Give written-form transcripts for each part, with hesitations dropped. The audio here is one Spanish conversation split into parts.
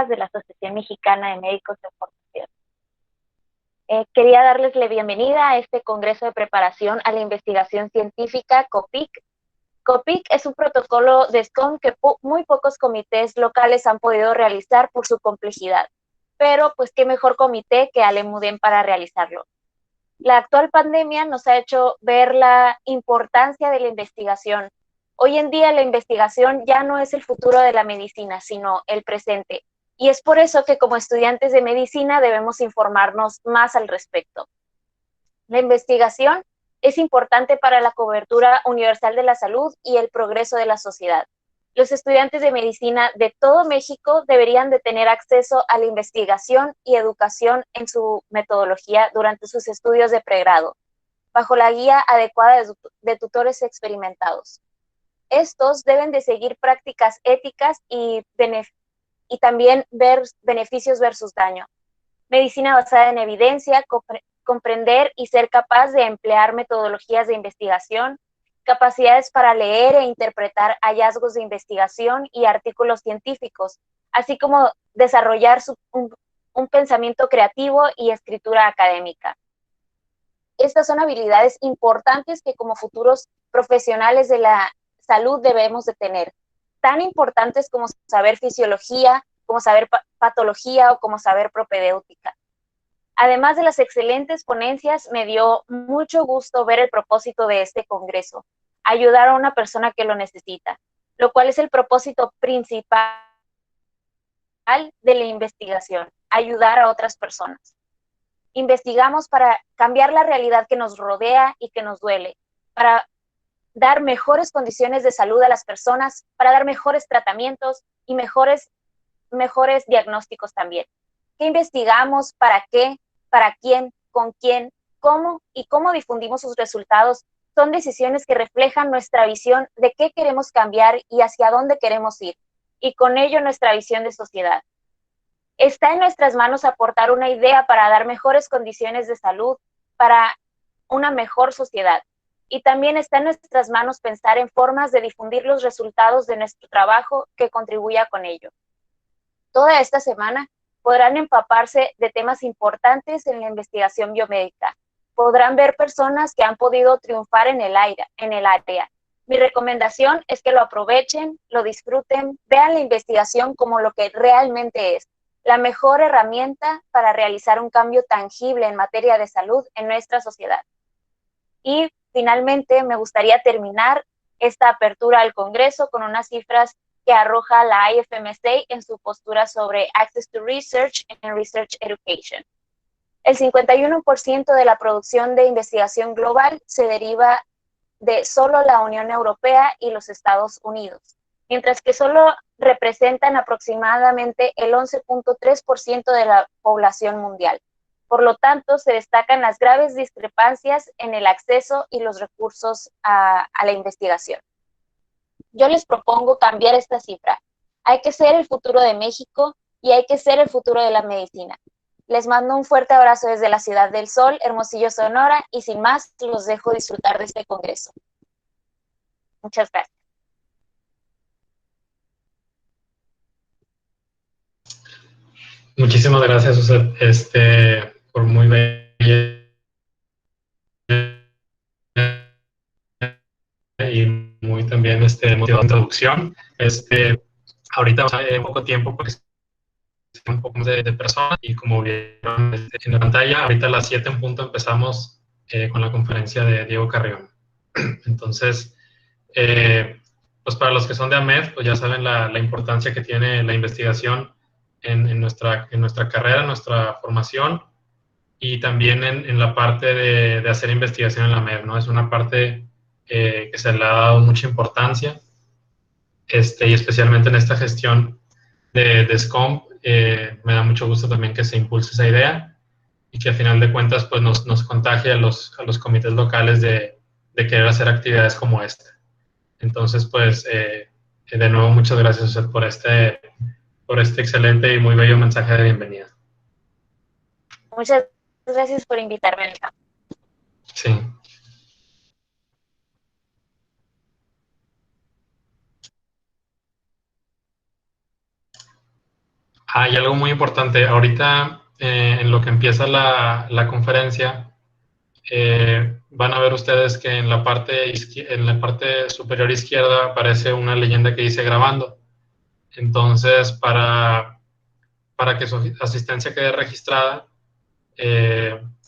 Científicas de la Asociación Mexicana de Médicos de Formación. Quería darles la bienvenida a este Congreso de Preparación a la Investigación Científica, COPIC. COPIC es un protocolo de SCOM que muy pocos comités locales han podido realizar por su complejidad, pero pues qué mejor comité que Alemudem para realizarlo. La actual pandemia nos ha hecho ver la importancia de la investigación. Hoy en día la investigación ya no es el futuro de la medicina, sino el presente. Y es por eso que como estudiantes de medicina debemos informarnos más al respecto. La investigación es importante para la cobertura universal de la salud y el progreso de la sociedad. Los estudiantes de medicina de todo México deberían de tener acceso a la investigación y educación en su metodología durante sus estudios de pregrado, bajo la guía adecuada de tutores experimentados. Estos deben de seguir prácticas éticas y también ver beneficios versus daño. Medicina basada en evidencia, comprender y ser capaz de emplear metodologías de investigación, capacidades para leer e interpretar hallazgos de investigación y artículos científicos, así como desarrollar un pensamiento creativo y escritura académica. Estas son habilidades importantes que como futuros profesionales de la salud debemos de tener, tan importantes como saber fisiología, como saber patología o como saber propedéutica. Además de las excelentes ponencias, me dio mucho gusto ver el propósito de este congreso, ayudar a una persona que lo necesita, lo cual es el propósito principal de la investigación, ayudar a otras personas. Investigamos para cambiar la realidad que nos rodea y que nos duele, para dar mejores condiciones de salud a las personas, para dar mejores tratamientos y mejores diagnósticos también. ¿Qué investigamos? ¿Para qué? ¿Para quién? ¿Con quién? ¿Cómo? ¿Y cómo difundimos sus resultados? Son decisiones que reflejan nuestra visión de qué queremos cambiar y hacia dónde queremos ir, y con ello nuestra visión de sociedad. Está en nuestras manos aportar una idea para dar mejores condiciones de salud, para una mejor sociedad. Y también está en nuestras manos pensar en formas de difundir los resultados de nuestro trabajo que contribuya con ello. Toda esta semana podrán empaparse de temas importantes en la investigación biomédica. Podrán ver personas que han podido triunfar en el área. Mi recomendación es que lo aprovechen, lo disfruten, vean la investigación como lo que realmente es, la mejor herramienta para realizar un cambio tangible en materia de salud en nuestra sociedad. Y finalmente me gustaría terminar esta apertura al Congreso con unas cifras que arroja la IFMSA en su postura sobre Access to Research and Research Education. El 51% de la producción de investigación global se deriva de solo la Unión Europea y los Estados Unidos, mientras que solo representan aproximadamente el 11.3% de la población mundial. Por lo tanto, se destacan las graves discrepancias en el acceso y los recursos a la investigación. Yo les propongo cambiar esta cifra. Hay que ser el futuro de México y hay que ser el futuro de la medicina. Les mando un fuerte abrazo desde la Ciudad del Sol, Hermosillo, Sonora, y sin más, los dejo disfrutar de este congreso. Muchas gracias. Muchísimas gracias, Suset, por muy bella y muy también motivada introducción. Ahorita vamos a ver poco tiempo porque un poco más de personas y como vieron en la pantalla, ahorita a las 7 en punto empezamos con la conferencia de Diego Carrión. Entonces, pues para los que son de AMED, pues ya saben la importancia que tiene la investigación en nuestra carrera, en nuestra formación y también en la parte de hacer investigación en la AMED, ¿no? Es una parte que se le ha dado mucha importancia y especialmente en esta gestión de SCOM, me da mucho gusto también que se impulse esa idea y que a final de cuentas pues nos contagie a los comités locales de querer hacer actividades como esta. Entonces, pues, de nuevo, muchas gracias por este excelente y muy bello mensaje de bienvenida. Muchas gracias por invitarme. Sí. Hay algo muy importante. Ahorita, en lo que empieza la conferencia, van a ver ustedes que en la parte superior izquierda aparece una leyenda que dice grabando. Entonces, para que su asistencia quede registrada,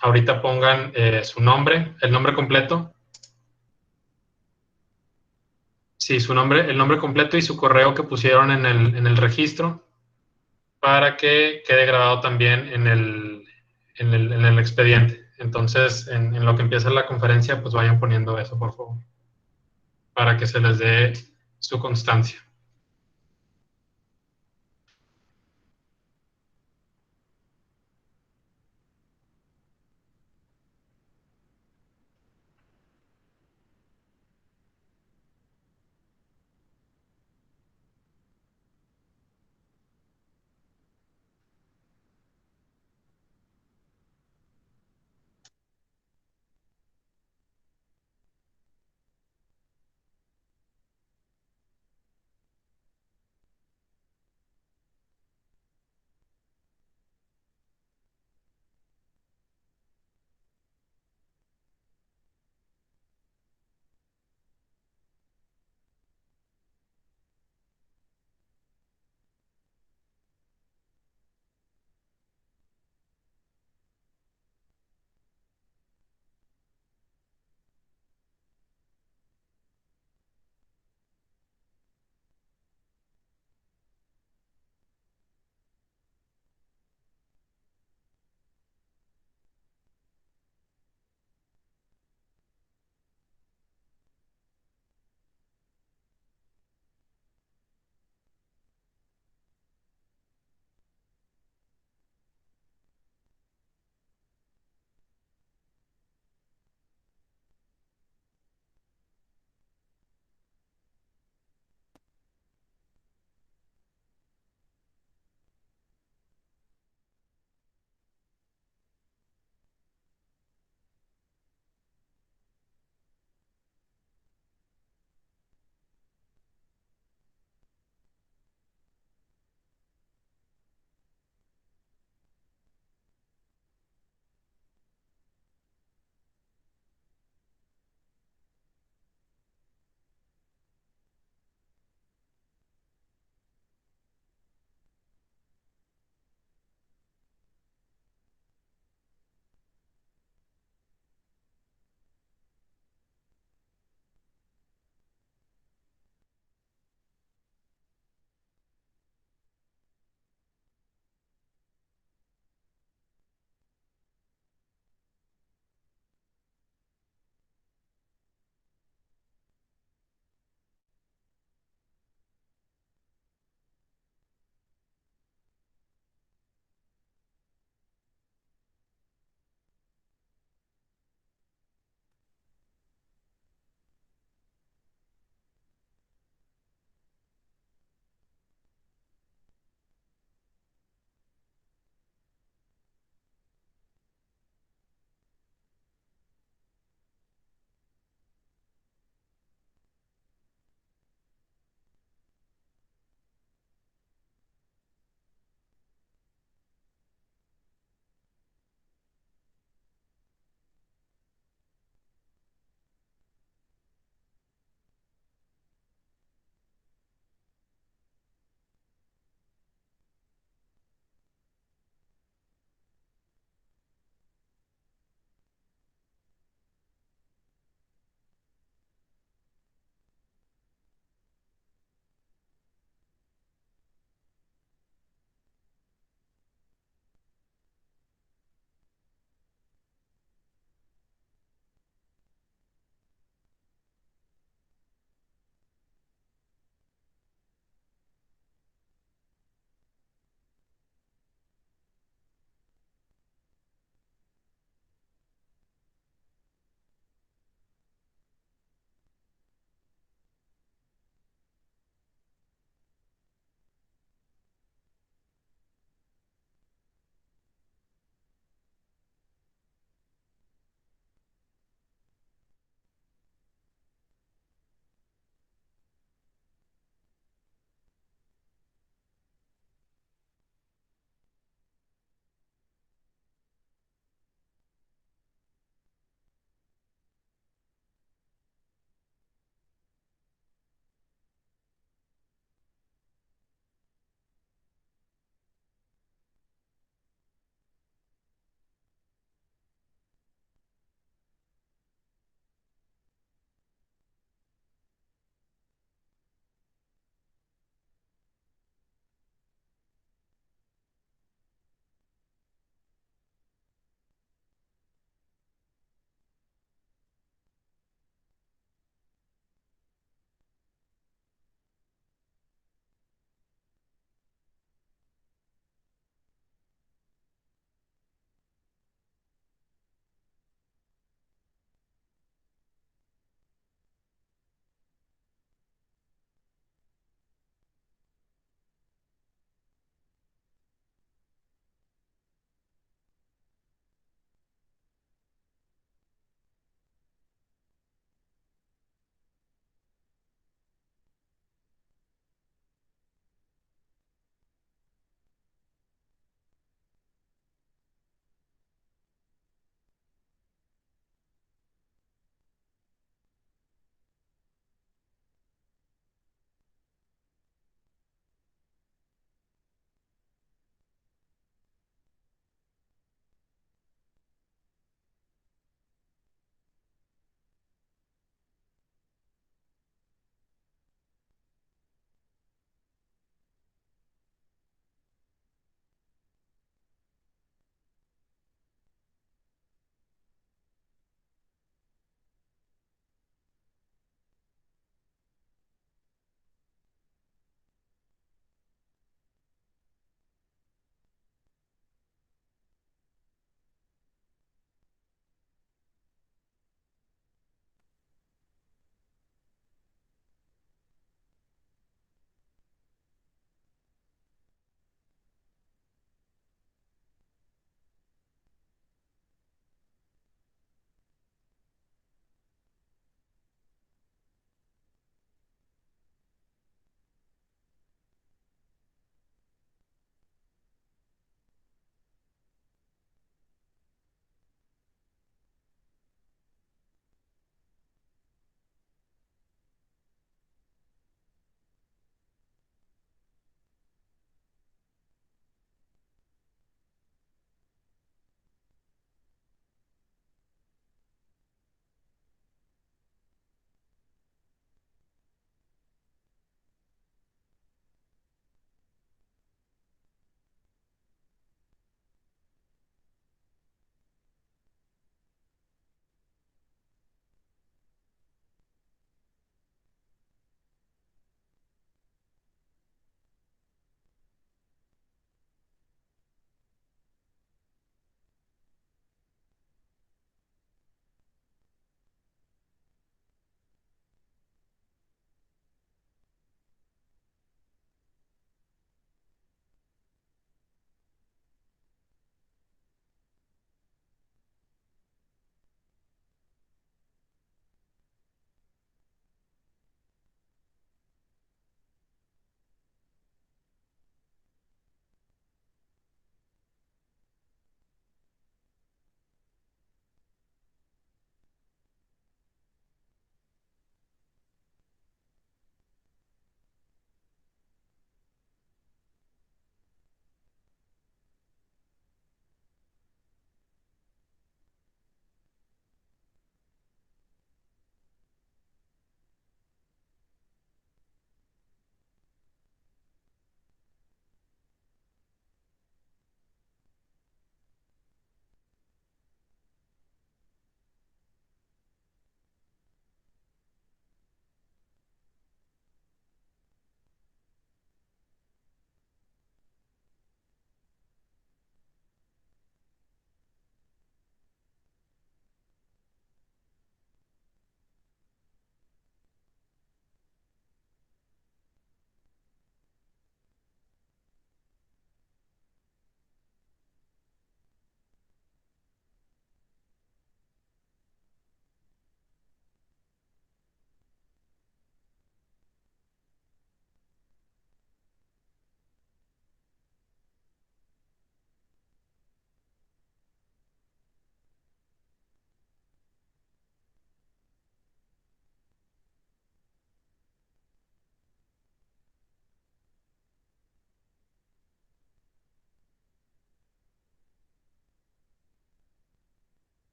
ahorita pongan su nombre, el nombre completo. Sí, su nombre, el nombre completo y su correo que pusieron en el registro para que quede grabado también en el expediente. Entonces, en lo que empieza la conferencia, pues vayan poniendo eso, por favor, para que se les dé su constancia.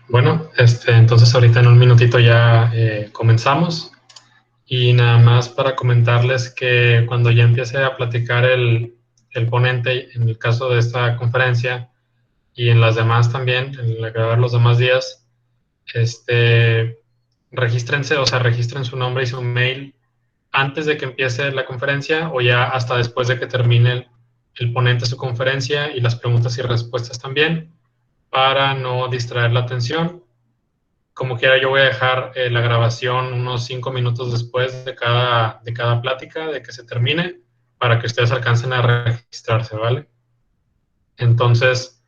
Bueno, entonces ahorita en un minutito ya comenzamos. Y nada más para comentarles que cuando ya empiece a platicar el ponente, en el caso de esta conferencia, y en las demás también, en la que va a haber los demás días, regístrense, o sea, registren su nombre y su mail antes de que empiece la conferencia o ya hasta después de que termine el ponente su conferencia y las preguntas y respuestas también, para no distraer la atención. Como quiera, yo voy a dejar la grabación unos 5 minutos después de cada plática, de que se termine, para que ustedes alcancen a registrarse, ¿vale? Entonces,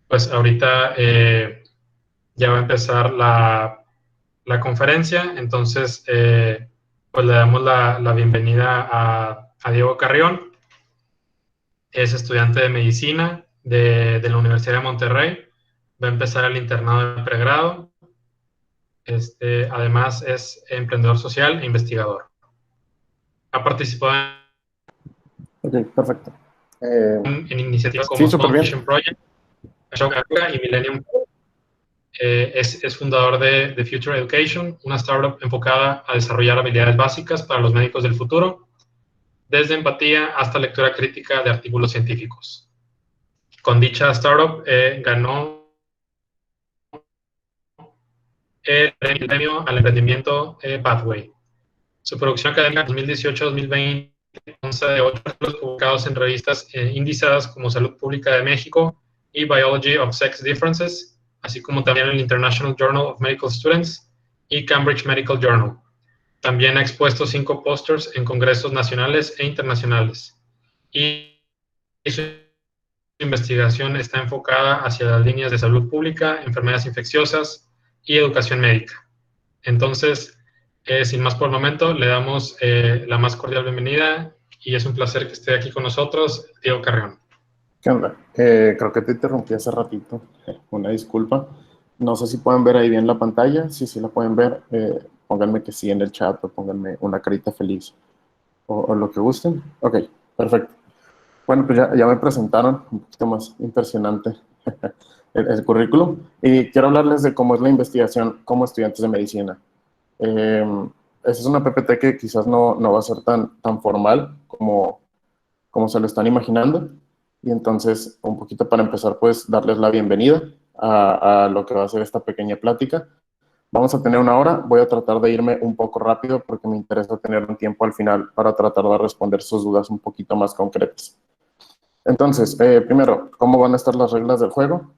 pues ahorita ya va a empezar la conferencia, entonces pues le damos la bienvenida a Diego Carrión. Es estudiante de medicina de la Universidad de Monterrey, va a empezar el internado de pregrado. Además es emprendedor social e investigador. Ha participado Ok, perfecto. en iniciativas como Sí, súper Small bien. Vision Project, Ashoka y Millennium. Es fundador de Future Education, una startup enfocada a desarrollar habilidades básicas para los médicos del futuro, desde empatía hasta lectura crítica de artículos científicos. Con dicha startup ganó el premio al emprendimiento Pathway. Su producción académica 2018-2020 consta de 8 artículos publicados en revistas indizadas como Salud Pública de México y Biology of Sex Differences, así como también el International Journal of Medical Students y Cambridge Medical Journal. También ha expuesto 5 pósters en congresos nacionales e internacionales. Y su investigación está enfocada hacia las líneas de salud pública, enfermedades infecciosas y educación médica. Entonces, sin más por el momento, le damos la más cordial bienvenida y es un placer que esté aquí con nosotros, Diego Carrión. ¿Qué onda? Creo que te interrumpí hace ratito. Una disculpa. No sé si pueden ver ahí bien la pantalla. Si la pueden ver, pónganme que sí en el chat o pónganme una carita feliz o lo que gusten. Ok, perfecto. Bueno, pues ya me presentaron un poquito más impresionante el currículum y quiero hablarles de cómo es la investigación como estudiantes de medicina. Esa es una PPT que quizás no va a ser tan formal como se lo están imaginando. Y entonces, un poquito para empezar, pues darles la bienvenida a lo que va a ser esta pequeña plática. Vamos a tener una hora, voy a tratar de irme un poco rápido porque me interesa tener un tiempo al final para tratar de responder sus dudas un poquito más concretas. Entonces, primero, ¿cómo van a estar las reglas del juego?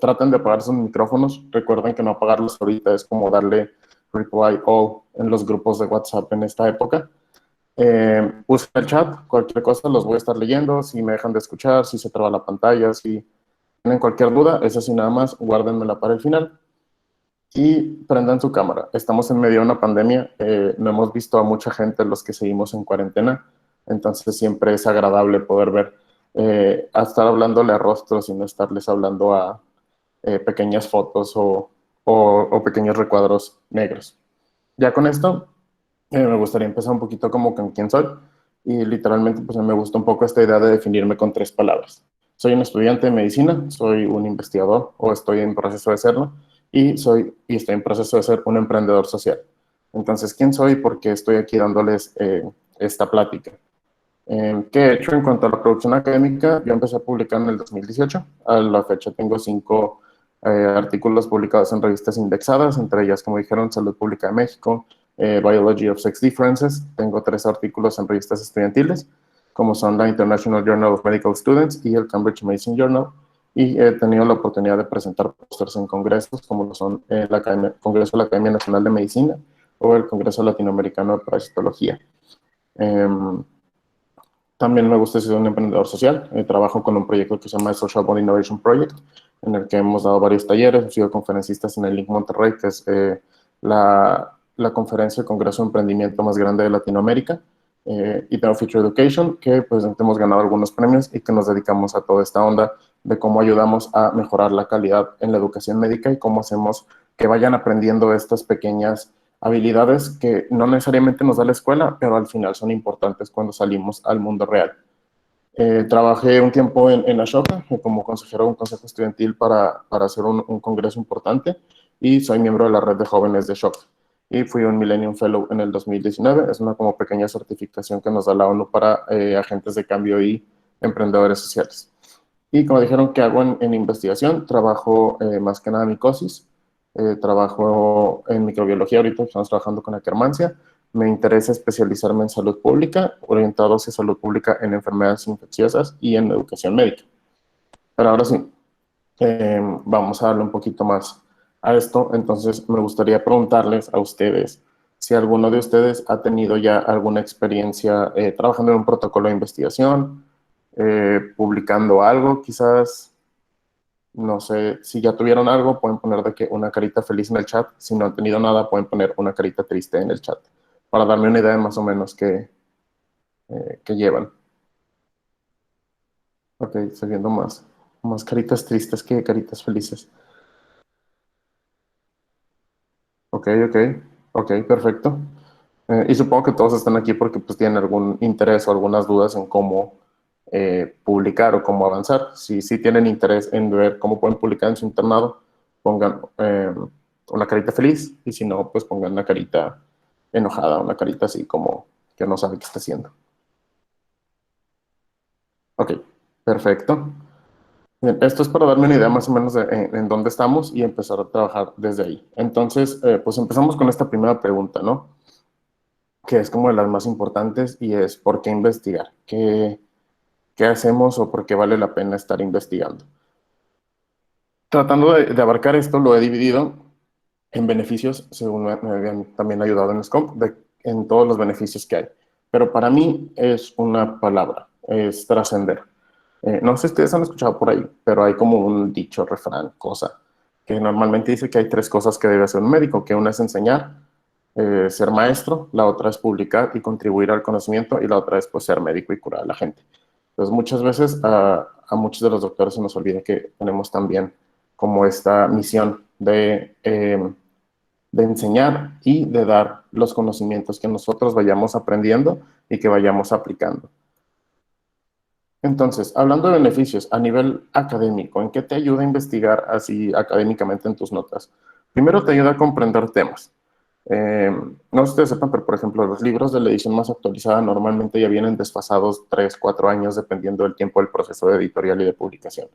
Traten de apagar sus micrófonos. Recuerden que no apagarlos ahorita es como darle reply all en los grupos de WhatsApp en esta época. Usen el chat, cualquier cosa los voy a estar leyendo. Si me dejan de escuchar, si se traba la pantalla, si tienen cualquier duda, eso sí nada más, guárdenmela para el final. Y prendan su cámara. Estamos en medio de una pandemia, no hemos visto a mucha gente los que seguimos en cuarentena, entonces siempre es agradable poder ver, a estar hablándole a rostros y no estarles hablando a pequeñas fotos o pequeños recuadros negros. Ya con esto, me gustaría empezar un poquito como con quién soy y literalmente pues me gusta un poco esta idea de definirme con 3 palabras. Soy un estudiante de medicina, soy un investigador o estoy en proceso de serlo y estoy en proceso de ser un emprendedor social. Entonces, ¿quién soy? Porque estoy aquí dándoles esta plática. ¿Qué he hecho en cuanto a la producción académica? Yo empecé a publicar en el 2018. A la fecha tengo 5 artículos publicados en revistas indexadas, entre ellas, como dijeron, Salud Pública de México, Biology of Sex Differences. Tengo 3 artículos en revistas estudiantiles, como son la International Journal of Medical Students y el Cambridge Medicine Journal. Y he tenido la oportunidad de presentar pósters en congresos, como lo son el Congreso de la Academia Nacional de Medicina o el Congreso Latinoamericano de Parasitología. También me gusta ser un emprendedor social. Trabajo con un proyecto que se llama Social Bond Innovation Project, en el que hemos dado varios talleres, hemos sido conferencistas en el Link Monterrey, que es la conferencia de congreso de emprendimiento más grande de Latinoamérica. Y tengo Future Education, que pues hemos ganado algunos premios y que nos dedicamos a toda esta onda de cómo ayudamos a mejorar la calidad en la educación médica y cómo hacemos que vayan aprendiendo estas pequeñas habilidades que no necesariamente nos da la escuela, pero al final son importantes cuando salimos al mundo real. Trabajé un tiempo en Ashoka como consejero de un consejo estudiantil para hacer un congreso importante y soy miembro de la red de jóvenes de Ashoka. Y fui un Millennium Fellow en el 2019. Es una como pequeña certificación que nos da la ONU para agentes de cambio y emprendedores sociales. Y como dijeron, ¿qué hago en investigación? Trabajo más que nada en micosis, trabajo en microbiología ahorita, estamos trabajando con Akkermansia. Me interesa especializarme en salud pública, orientado hacia salud pública en enfermedades infecciosas y en educación médica. Pero ahora sí, vamos a darle un poquito más a esto. Entonces, me gustaría preguntarles a ustedes si alguno de ustedes ha tenido ya alguna experiencia trabajando en un protocolo de investigación, publicando algo, quizás, no sé, si ya tuvieron algo, pueden poner de que una carita feliz en el chat. Si no han tenido nada, pueden poner una carita triste en el chat, para darme una idea de más o menos qué llevan. Ok, estoy viendo más caritas tristes que caritas felices. Ok, perfecto. Y supongo que todos están aquí porque pues tienen algún interés o algunas dudas en cómo publicar o cómo avanzar. Si tienen interés en ver cómo pueden publicar en su internado, pongan una carita feliz, y si no, pues pongan una carita enojada, una carita así como que no sabe qué está haciendo. Ok, perfecto. Bien, esto es para darme una idea más o menos de en dónde estamos y empezar a trabajar desde ahí. Entonces, pues empezamos con esta primera pregunta, ¿no? Que es como de las más importantes, y es ¿por qué investigar? ¿Qué hacemos o por qué vale la pena estar investigando? Tratando de abarcar esto, lo he dividido en beneficios, según me habían también ayudado en SCOMP, en todos los beneficios que hay. Pero para mí es una palabra, es trascender. No sé si ustedes han escuchado por ahí, pero hay como un dicho, refrán, cosa, que normalmente dice que hay tres cosas que debe hacer un médico, que una es enseñar, ser maestro, la otra es publicar y contribuir al conocimiento, y la otra es pues, ser médico y curar a la gente. Entonces muchas veces a muchos de los doctores se nos olvida que tenemos también como esta misión de enseñar y de dar los conocimientos que nosotros vayamos aprendiendo y que vayamos aplicando. Entonces, hablando de beneficios a nivel académico, ¿en qué te ayuda a investigar así académicamente en tus notas? Primero, te ayuda a comprender temas. No sé si ustedes sepan, pero por ejemplo, los libros de la edición más actualizada normalmente ya vienen desfasados 3, 4 años, dependiendo del tiempo del proceso de editorial y de publicación.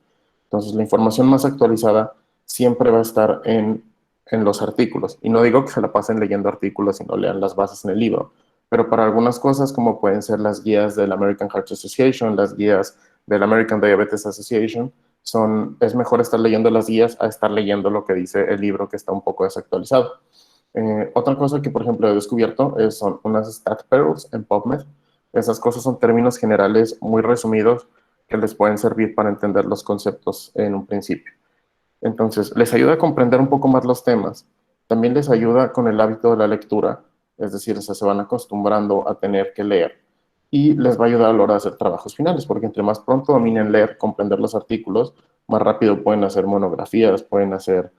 Entonces, la información más actualizada siempre va a estar en los artículos. Y no digo que se la pasen leyendo artículos y no lean las bases en el libro, pero para algunas cosas, como pueden ser las guías del American Heart Association, las guías del American Diabetes Association, es mejor estar leyendo las guías a estar leyendo lo que dice el libro, que está un poco desactualizado. Otra cosa que, por ejemplo, he descubierto son unas stat pearls en PubMed. Esas cosas son términos generales muy resumidos que les pueden servir para entender los conceptos en un principio. Entonces, les ayuda a comprender un poco más los temas. También les ayuda con el hábito de la lectura, es decir, se van acostumbrando a tener que leer. Y les va a ayudar a la hora de hacer trabajos finales, porque entre más pronto dominen leer, comprender los artículos, más rápido pueden hacer monografías, pueden hacer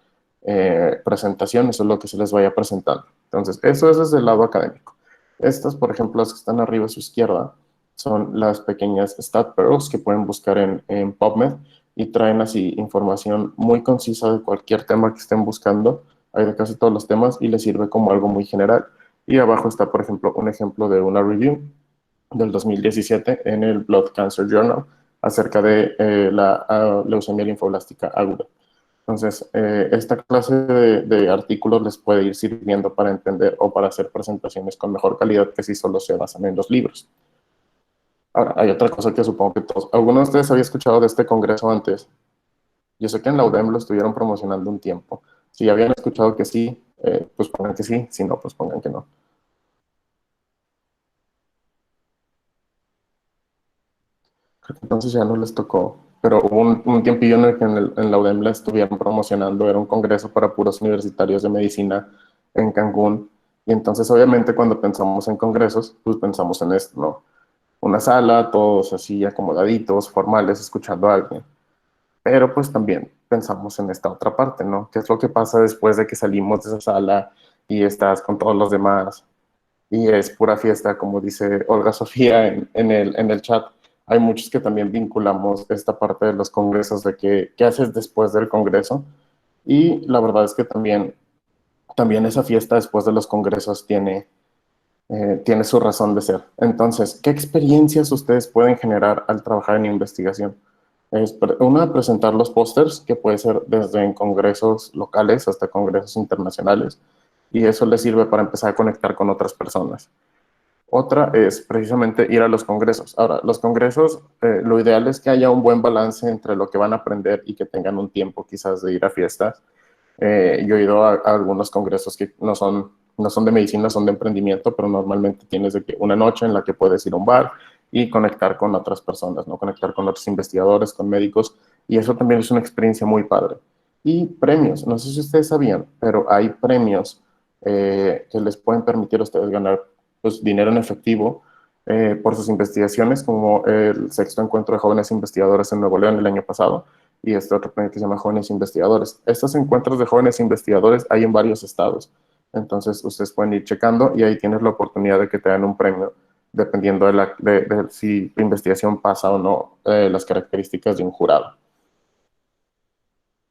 presentaciones, eso es lo que se les vaya presentando. Entonces, eso es desde el lado académico. Estas, por ejemplo, las que están arriba a su izquierda, son las pequeñas stat pearls que pueden buscar en PubMed, y traen así información muy concisa de cualquier tema que estén buscando. Hay de casi todos los temas y les sirve como algo muy general. Y abajo está, por ejemplo, un ejemplo de una review del 2017 en el Blood Cancer Journal acerca de la leucemia linfoblástica aguda. Entonces, esta clase de artículos les puede ir sirviendo para entender o para hacer presentaciones con mejor calidad que si solo se basan en los libros. Ahora, hay otra cosa que supongo que todos, ¿alguno de ustedes había escuchado de este congreso antes? Yo sé que en la UDEM lo estuvieron promocionando un tiempo. Si habían escuchado que sí, pues pongan que sí, si no, pues pongan que no. Creo que entonces ya no les tocó, pero hubo un tiempillo en el que en la UDEM la estuvieron promocionando. Era un congreso para puros universitarios de medicina en Cancún, y entonces obviamente cuando pensamos en congresos, pues pensamos en esto, ¿no? Una sala, todos así acomodaditos, formales, escuchando a alguien. Pero pues también pensamos en esta otra parte, ¿no? ¿Qué es lo que pasa después de que salimos de esa sala y estás con todos los demás y es pura fiesta, como dice Olga Sofía en el chat? hay muchos que también vinculamos esta parte de los congresos, de qué haces después del congreso. Y la verdad es que también esa fiesta después de los congresos tiene su razón de ser. Entonces, ¿qué experiencias ustedes pueden generar al trabajar en investigación? Una, presentar los pósters, que puede ser desde en congresos locales hasta congresos internacionales, y eso les sirve para empezar a conectar con otras personas. Otra es precisamente ir a los congresos. Ahora, los congresos, lo ideal es que haya un buen balance entre lo que van a aprender y que tengan un tiempo quizás de ir a fiestas. Yo he ido a algunos congresos que no son de medicina, son de emprendimiento, pero normalmente tienes de que una noche en la que puedes ir a un bar y conectar con otras personas, ¿no? Conectar con otros investigadores, con médicos, y eso también es una experiencia muy padre. Y premios, no sé si ustedes sabían, pero hay premios que les pueden permitir a ustedes ganar pues, dinero en efectivo por sus investigaciones, como el sexto encuentro de jóvenes investigadores en Nuevo León el año pasado, y este otro premio que se llama Jóvenes Investigadores. Estos encuentros de jóvenes investigadores hay en varios estados, entonces ustedes pueden ir checando y ahí tienes la oportunidad de que te den un premio, dependiendo de si tu investigación pasa o no las características de un jurado.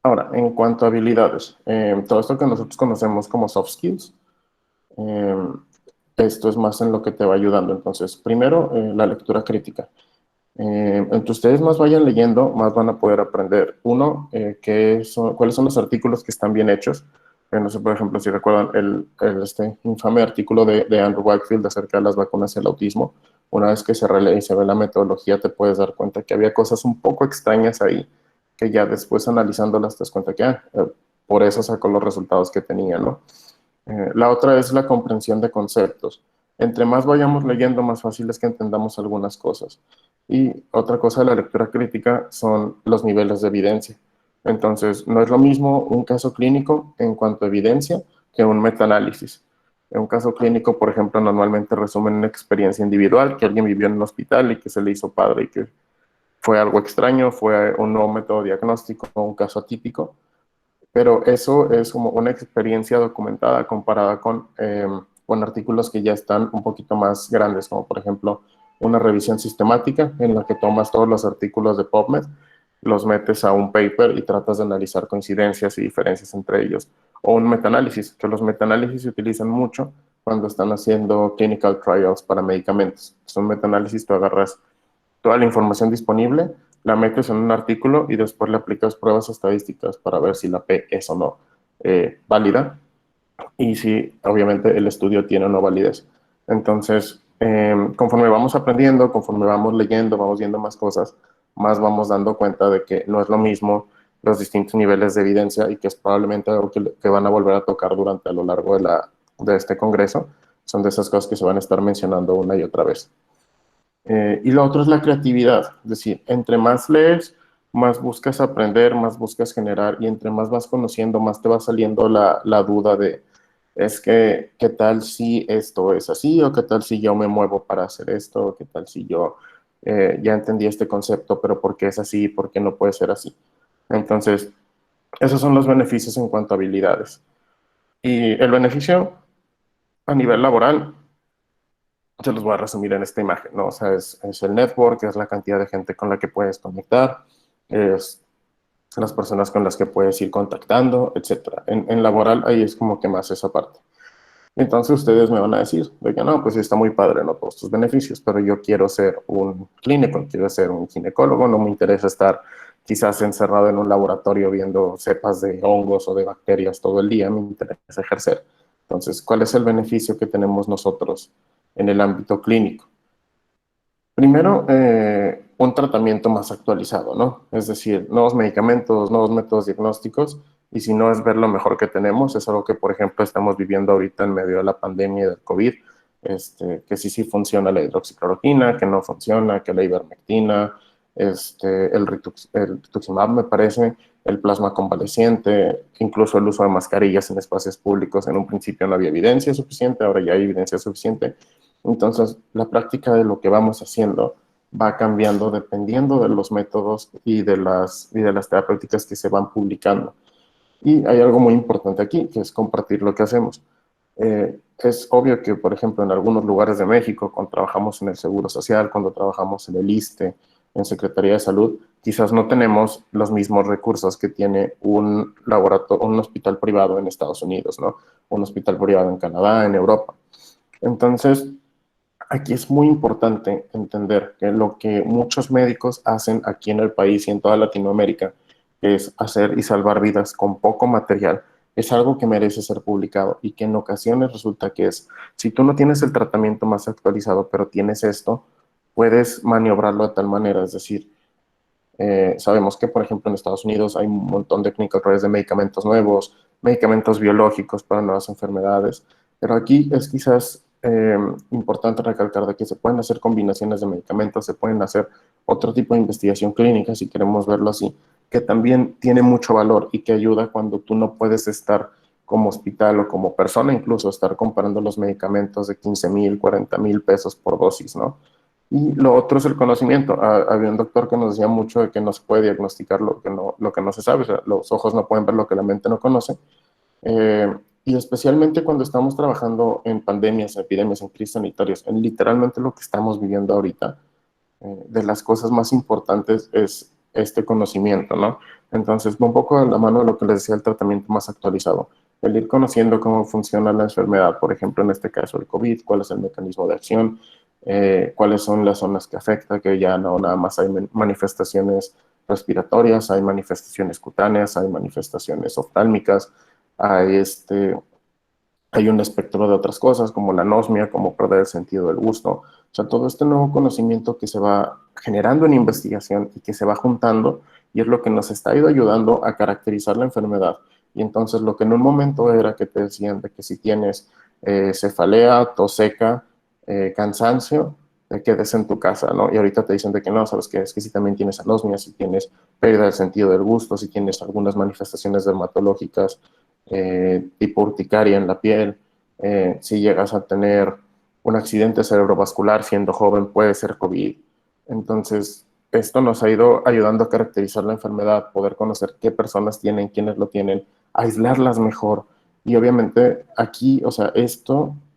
Ahora, en cuanto a habilidades, todo esto que nosotros conocemos como soft skills, eh, esto es más en lo que te va ayudando. Entonces, primero, la lectura crítica. Entre ustedes más vayan leyendo, más van a poder aprender. Uno, cuáles son los artículos que están bien hechos. No sé, por ejemplo, si recuerdan este infame artículo de Andrew Wakefield acerca de las vacunas y el autismo. Una vez que se relee y se ve la metodología, te puedes dar cuenta que había cosas un poco extrañas ahí, que ya después analizándolas te das cuenta que por eso sacó los resultados que tenía, ¿no? La otra es la comprensión de conceptos. Entre más vayamos leyendo, más fácil es que entendamos algunas cosas. Y otra cosa de la lectura crítica son los niveles de evidencia. Entonces, no es lo mismo un caso clínico en cuanto a evidencia que un metaanálisis. En un caso clínico, por ejemplo, normalmente resumen una experiencia individual que alguien vivió en un hospital y que se le hizo padre y que fue algo extraño, fue un nuevo método diagnóstico o un caso atípico, pero eso es como una experiencia documentada comparada con artículos que ya están un poquito más grandes, como por ejemplo una revisión sistemática en la que tomas todos los artículos de PubMed, los metes a un paper y tratas de analizar coincidencias y diferencias entre ellos. O un metaanálisis, que los metaanálisis se utilizan mucho cuando están haciendo clinical trials para medicamentos. Un metaanálisis, tú agarras toda la información disponible, la metes en un artículo y después le aplicas pruebas estadísticas para ver si la P es o no válida y si obviamente el estudio tiene o no validez. Entonces, conforme vamos aprendiendo, conforme vamos leyendo, vamos viendo más cosas, más vamos dando cuenta de que no es lo mismo los distintos niveles de evidencia y que es probablemente algo que van a volver a tocar durante a lo largo de este congreso. Son de esas cosas que se van a estar mencionando una y otra vez. Y lo otro es la creatividad, es decir, entre más lees, más buscas aprender, más buscas generar, y entre más vas conociendo, más te va saliendo la duda de, es que, ¿qué tal si esto es así? ¿O qué tal si yo me muevo para hacer esto? ¿O qué tal si yo ya entendí este concepto, pero por qué es así? ¿Por qué no puede ser así? Entonces, esos son los beneficios en cuanto a habilidades. Y el beneficio a nivel laboral, se los voy a resumir en esta imagen, ¿no? O sea, es el network, es la cantidad de gente con la que puedes conectar, es las personas con las que puedes ir contactando, etc. En laboral, ahí es como que más esa parte. Entonces ustedes me van a decir, de que no, pues está muy padre, ¿no? Todos estos beneficios, pero yo quiero ser un clínico, quiero ser un ginecólogo, no me interesa estar quizás encerrado en un laboratorio viendo cepas de hongos o de bacterias todo el día, me interesa ejercer. Entonces, ¿cuál es el beneficio que tenemos nosotros en el ámbito clínico? Primero, un tratamiento más actualizado, ¿no? Es decir, nuevos medicamentos, nuevos métodos diagnósticos, y si no es ver lo mejor que tenemos, es algo que, por ejemplo, estamos viviendo ahorita en medio de la pandemia del COVID, que sí funciona la hidroxicloroquina, que no funciona, que la ivermectina, el rituximab, me parece, el plasma convaleciente, incluso el uso de mascarillas en espacios públicos. En un principio no había evidencia suficiente, ahora ya hay evidencia suficiente. Entonces, la práctica de lo que vamos haciendo va cambiando dependiendo de los métodos y de las terapéuticas que se van publicando. Y hay algo muy importante aquí, que es compartir lo que hacemos. es obvio que, por ejemplo, en algunos lugares de México, cuando trabajamos en el Seguro Social, cuando trabajamos en el ISSSTE, en Secretaría de Salud, quizás no tenemos los mismos recursos que tiene un laboratorio, un hospital privado en Estados Unidos, ¿no? Un hospital privado en Canadá, en Europa. Entonces, aquí es muy importante entender que lo que muchos médicos hacen aquí en el país y en toda Latinoamérica, que es hacer y salvar vidas con poco material, es algo que merece ser publicado y que en ocasiones resulta que es, si tú no tienes el tratamiento más actualizado, pero tienes esto, puedes maniobrarlo de tal manera, es decir, sabemos que, por ejemplo, en Estados Unidos hay un montón de clinical trials de medicamentos nuevos, medicamentos biológicos para nuevas enfermedades, pero aquí es quizás importante recalcar de que se pueden hacer combinaciones de medicamentos, se pueden hacer otro tipo de investigación clínica, si queremos verlo así, que también tiene mucho valor y que ayuda cuando tú no puedes estar como hospital o como persona incluso estar comparando los medicamentos de 15,000, 40,000 pesos por dosis, ¿no? Y lo otro es el conocimiento. Había un doctor que nos decía mucho de que no se puede diagnosticar lo que no se sabe, o sea, los ojos no pueden ver lo que la mente no conoce. Y especialmente cuando estamos trabajando en pandemias, epidemias, en crisis sanitarias, en literalmente lo que estamos viviendo ahorita, de las cosas más importantes es este conocimiento, ¿no? Entonces, va un poco de la mano de lo que les decía el tratamiento más actualizado. El ir conociendo cómo funciona la enfermedad, por ejemplo, en este caso el COVID, cuál es el mecanismo de acción, cuáles son las zonas que afecta, que ya no nada más hay manifestaciones respiratorias, hay manifestaciones cutáneas, hay manifestaciones oftálmicas, hay un espectro de otras cosas como la anosmia, como perder el sentido del gusto. O sea, todo este nuevo conocimiento que se va generando en investigación y que se va juntando y es lo que nos está ido ayudando a caracterizar la enfermedad. Y entonces lo que en un momento era que te decían de que si tienes cefalea, tos seca, cansancio, te quedes en tu casa, ¿no? Y ahorita te dicen de que no, ¿sabes qué? Es que si también tienes anosmia, si tienes pérdida del sentido del gusto, si tienes algunas manifestaciones dermatológicas, tipo urticaria en la piel, si llegas a tener un accidente cerebrovascular siendo joven, puede ser COVID. Entonces, esto nos ha ido ayudando a caracterizar la enfermedad, poder conocer qué personas tienen, quiénes lo tienen, aislarlas mejor. Y obviamente aquí, o sea,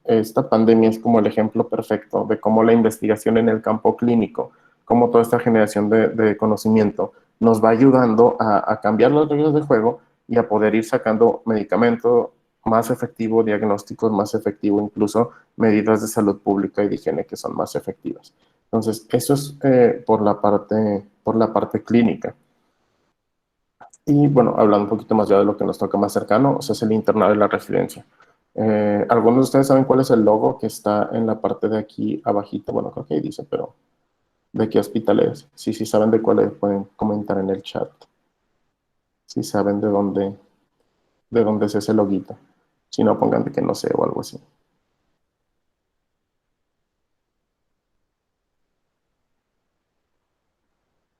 esta pandemia es como el ejemplo perfecto de cómo la investigación en el campo clínico, cómo toda esta generación de conocimiento nos va ayudando a cambiar las reglas de juego y a poder ir sacando medicamento más efectivo, diagnósticos más efectivos, incluso medidas de salud pública y de higiene que son más efectivas. Entonces, eso es por la parte clínica. Y bueno, hablando un poquito más ya de lo que nos toca más cercano, o sea, es el internado y la residencia. ¿Algunos de ustedes saben cuál es el logo que está en la parte de aquí abajito? Bueno, creo que ahí dice, pero ¿de qué hospital es? Sí, sí saben de cuál es, pueden comentar en el chat. Si saben de dónde es ese loguito. Si no, pongan de que no sé o algo así.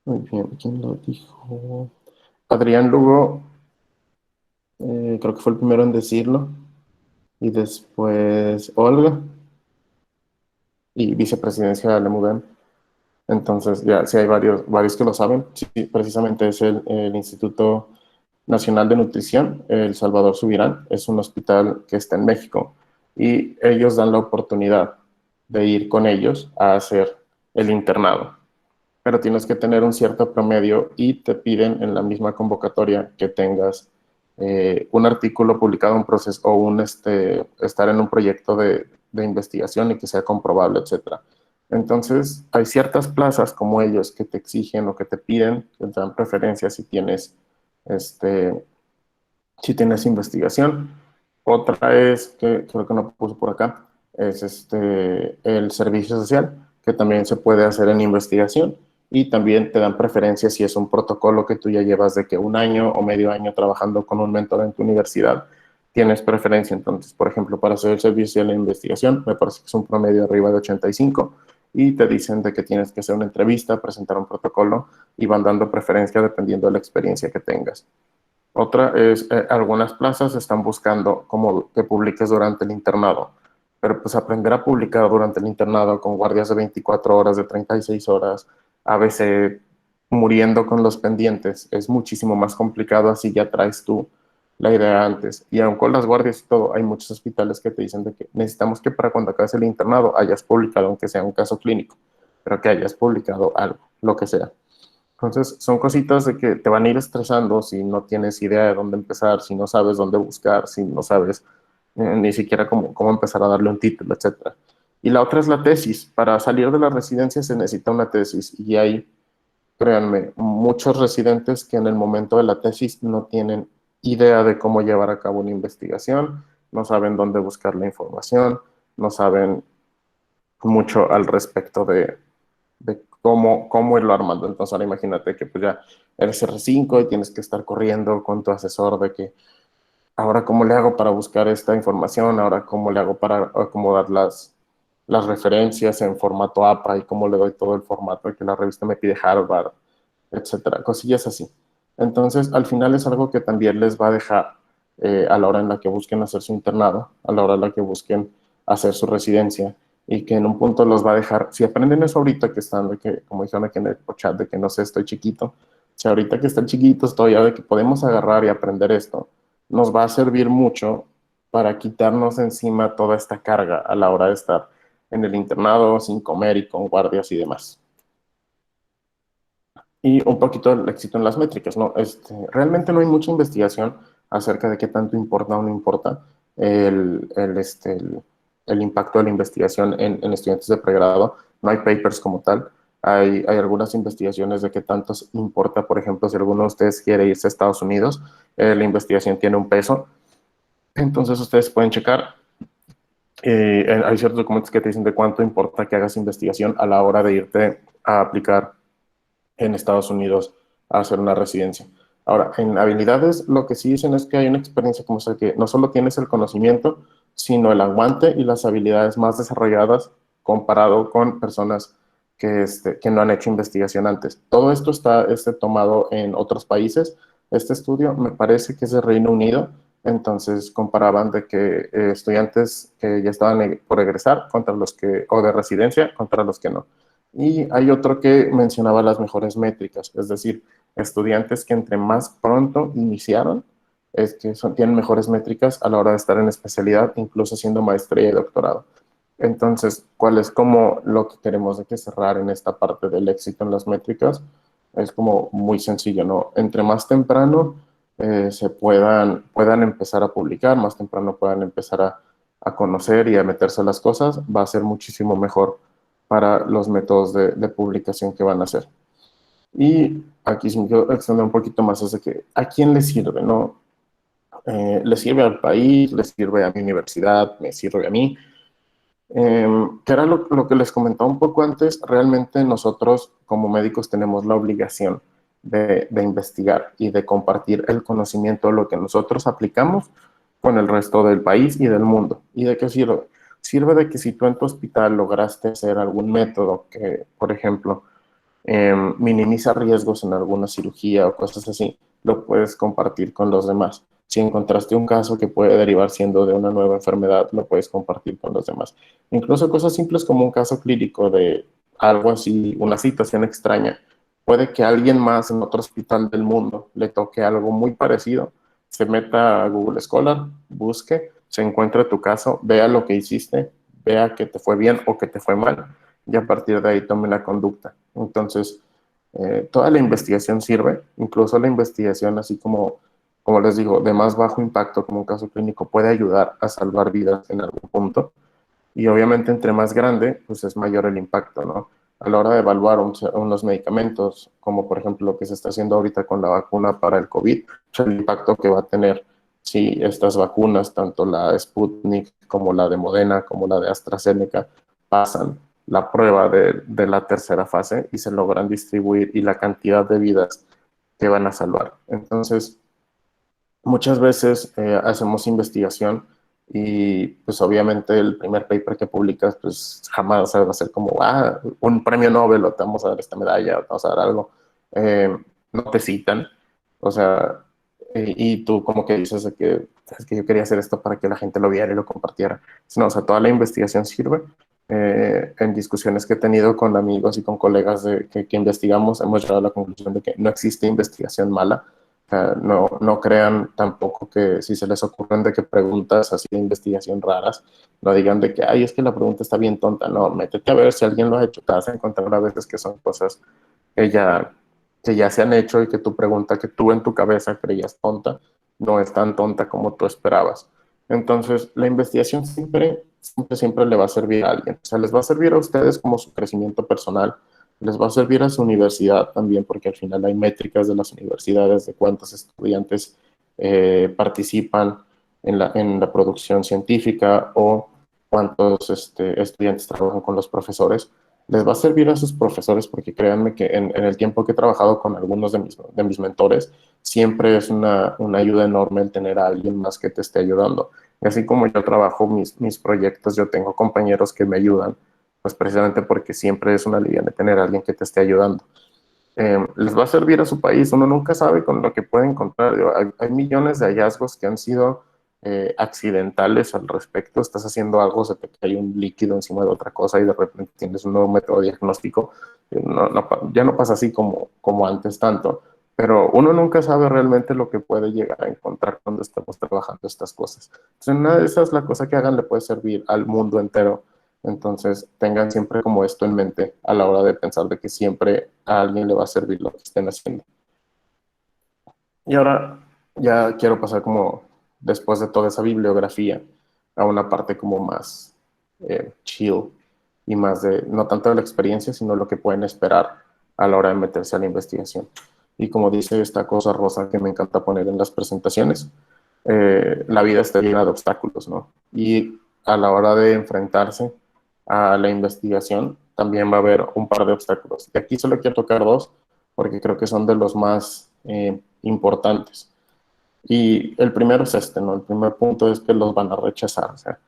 Muy bien, ¿quién lo dijo? Adrián Lugo, creo que fue el primero en decirlo. Y después Olga y vicepresidencia de la MUDEM. Entonces, ya sí hay varios que lo saben. Sí, precisamente es el Instituto Nacional de Nutrición, el Salvador Subirán. Es un hospital que está en México. Y ellos dan la oportunidad de ir con ellos a hacer el internado. Pero tienes que tener un cierto promedio y te piden en la misma convocatoria que tengas un artículo publicado en proceso o estar en un proyecto de investigación y que sea comprobable, etcétera. Entonces, hay ciertas plazas como ellos que te exigen o que te piden, que te dan preferencia este, si tienes investigación. Otra es, que creo que no puse por acá, es el servicio social, que también se puede hacer en investigación y también te dan preferencia si es un protocolo que tú ya llevas de que un año o medio año trabajando con un mentor en tu universidad, tienes preferencia. Entonces, por ejemplo, para hacer el servicio social de investigación, me parece que es un promedio arriba de 85 y te dicen de que tienes que hacer una entrevista, presentar un protocolo y van dando preferencia dependiendo de la experiencia que tengas. Otra es, algunas plazas están buscando como que publiques durante el internado, pero pues aprender a publicar durante el internado con guardias de 24 horas, de 36 horas, a veces muriendo con los pendientes, es muchísimo más complicado así ya traes tú la idea antes. Y aun con las guardias y todo, hay muchos hospitales que te dicen de que necesitamos que para cuando acabes el internado hayas publicado, aunque sea un caso clínico, pero que hayas publicado algo, lo que sea. Entonces, son cositas de que te van a ir estresando si no tienes idea de dónde empezar, si no sabes dónde buscar, si no sabes ni siquiera cómo empezar a darle un título, etcétera. Y la otra es la tesis. Para salir de la residencia se necesita una tesis y hay, créanme, muchos residentes que en el momento de la tesis no tienen idea de cómo llevar a cabo una investigación, no saben dónde buscar la información, no saben mucho al respecto de cómo irlo armando. Entonces ahora imagínate que pues ya eres R5 y tienes que estar corriendo con tu asesor de que ahora cómo le hago para buscar esta información, ahora cómo le hago para acomodar las referencias en formato APA y cómo le doy todo el formato que la revista me pide Harvard, etcétera, cosillas así. Entonces, al final es algo que también les va a dejar a la hora en la que busquen hacer su internado, a la hora en la que busquen hacer su residencia, y que en un punto los va a dejar, si aprenden eso ahorita que están, de que, como dijeron aquí en el chat, de que no sé, estoy chiquito, si ahorita que están chiquitos todavía de que podemos agarrar y aprender esto, nos va a servir mucho para quitarnos encima toda esta carga a la hora de estar en el internado, sin comer y con guardias y demás. Y un poquito del éxito en las métricas, ¿no? Realmente no hay mucha investigación acerca de qué tanto importa o no importa el impacto de la investigación en estudiantes de pregrado. No hay papers como tal. Hay algunas investigaciones de qué tanto importa, por ejemplo, si alguno de ustedes quiere irse a Estados Unidos, la investigación tiene un peso. Entonces ustedes pueden checar. Hay ciertos documentos que te dicen de cuánto importa que hagas investigación a la hora de irte a aplicar en Estados Unidos a hacer una residencia. Ahora, en habilidades, lo que sí dicen es que hay una experiencia como esa que no solo tienes el conocimiento, sino el aguante y las habilidades más desarrolladas comparado con personas que no han hecho investigación antes. Todo esto está tomado en otros países. Este estudio me parece que es de Reino Unido, entonces comparaban de que estudiantes que ya estaban por egresar contra los que, o de residencia contra los que no. Y hay otro que mencionaba las mejores métricas, es decir, estudiantes que entre más pronto iniciaron, es que tienen mejores métricas a la hora de estar en especialidad, incluso haciendo maestría y doctorado. Entonces, ¿cuál es como lo que queremos de que cerrar en esta parte del éxito en las métricas? Es como muy sencillo, ¿no? Entre más temprano se puedan empezar a publicar, más temprano puedan empezar a conocer y a meterse a las cosas, va a ser muchísimo mejor para los métodos de publicación que van a hacer. Y aquí si me quiero extender un poquito más es de que ¿a quién le sirve? ¿No? ¿Le sirve al país? ¿Le sirve a mi universidad? ¿Me sirve a mí? Que era lo que les comentaba un poco antes. Realmente nosotros como médicos tenemos la obligación de investigar y de compartir el conocimiento de lo que nosotros aplicamos con el resto del país y del mundo. ¿Y de qué sirve? Sirve de que si tú en tu hospital lograste hacer algún método que, por ejemplo, minimiza riesgos en alguna cirugía o cosas así, lo puedes compartir con los demás. Si encontraste un caso que puede derivar siendo de una nueva enfermedad, lo puedes compartir con los demás. Incluso cosas simples como un caso clínico de algo así, una situación extraña. Puede que alguien más en otro hospital del mundo le toque algo muy parecido, se meta a Google Scholar, busque, se encuentre tu caso, vea lo que hiciste, vea que te fue bien o que te fue mal, y a partir de ahí tome la conducta. Entonces, toda la investigación sirve, incluso la investigación así como les digo, de más bajo impacto como un caso clínico puede ayudar a salvar vidas en algún punto. Y obviamente entre más grande, pues es mayor el impacto, ¿no? A la hora de evaluar unos medicamentos, como por ejemplo lo que se está haciendo ahorita con la vacuna para el COVID, el impacto que va a tener si estas vacunas, tanto la Sputnik como la de Moderna, como la de AstraZeneca, pasan la prueba de la tercera fase y se logran distribuir y la cantidad de vidas que van a salvar. Entonces, muchas veces hacemos investigación y pues obviamente el primer paper que publicas pues jamás va a ser como un premio Nobel o te vamos a dar esta medalla o te vamos a dar algo. No te citan, o sea, y tú como que dices de que es que yo quería hacer esto para que la gente lo viera y lo compartiera. No, o sea, toda la investigación sirve. En discusiones que he tenido con amigos y con colegas que investigamos, hemos llegado a la conclusión de que no existe investigación mala, sea, no crean tampoco que si se les ocurren de que preguntas así de investigación raras, no digan de que, ay, es que la pregunta está bien tonta. No, métete a ver si alguien lo ha hecho. Te vas a encontrar a veces que son cosas que ya se han hecho y que tu pregunta que tú en tu cabeza creías tonta, no es tan tonta como tú esperabas. Entonces, la investigación siempre le va a servir a alguien. O sea, les va a servir a ustedes como su crecimiento personal, les va a servir a su universidad también, porque al final hay métricas de las universidades de cuántos estudiantes participan en la producción científica o cuántos estudiantes trabajan con los profesores. Les va a servir a sus profesores porque créanme que en el tiempo que he trabajado con algunos de mis mentores, siempre es una ayuda enorme el tener a alguien más que te esté ayudando. Y así como yo trabajo mis proyectos, yo tengo compañeros que me ayudan, pues precisamente porque siempre es una alivio de tener a alguien que te esté ayudando. Les va a servir a su país, uno nunca sabe con lo que puede encontrar. Hay millones de hallazgos que han sido accidentales al respecto. Estás haciendo algo, se te cae un líquido encima de otra cosa y de repente tienes un nuevo método diagnóstico. Ya no pasa así como antes tanto, pero uno nunca sabe realmente lo que puede llegar a encontrar cuando estamos trabajando estas cosas. Entonces, una de esas, la cosa que hagan le puede servir al mundo entero. Entonces, tengan siempre como esto en mente a la hora de pensar de que siempre a alguien le va a servir lo que estén haciendo. Y ahora ya quiero pasar como, después de toda esa bibliografía, a una parte como más chill y más de, no tanto de la experiencia, sino lo que pueden esperar a la hora de meterse a la investigación. Y como dice esta cosa rosa que me encanta poner en las presentaciones, la vida está llena de obstáculos, ¿no? Y a la hora de enfrentarse a la investigación, también va a haber un par de obstáculos. Y aquí solo quiero tocar dos, porque creo que son de los más importantes. Y el primero es este, ¿no? El primer punto es que los van a rechazar. O sea,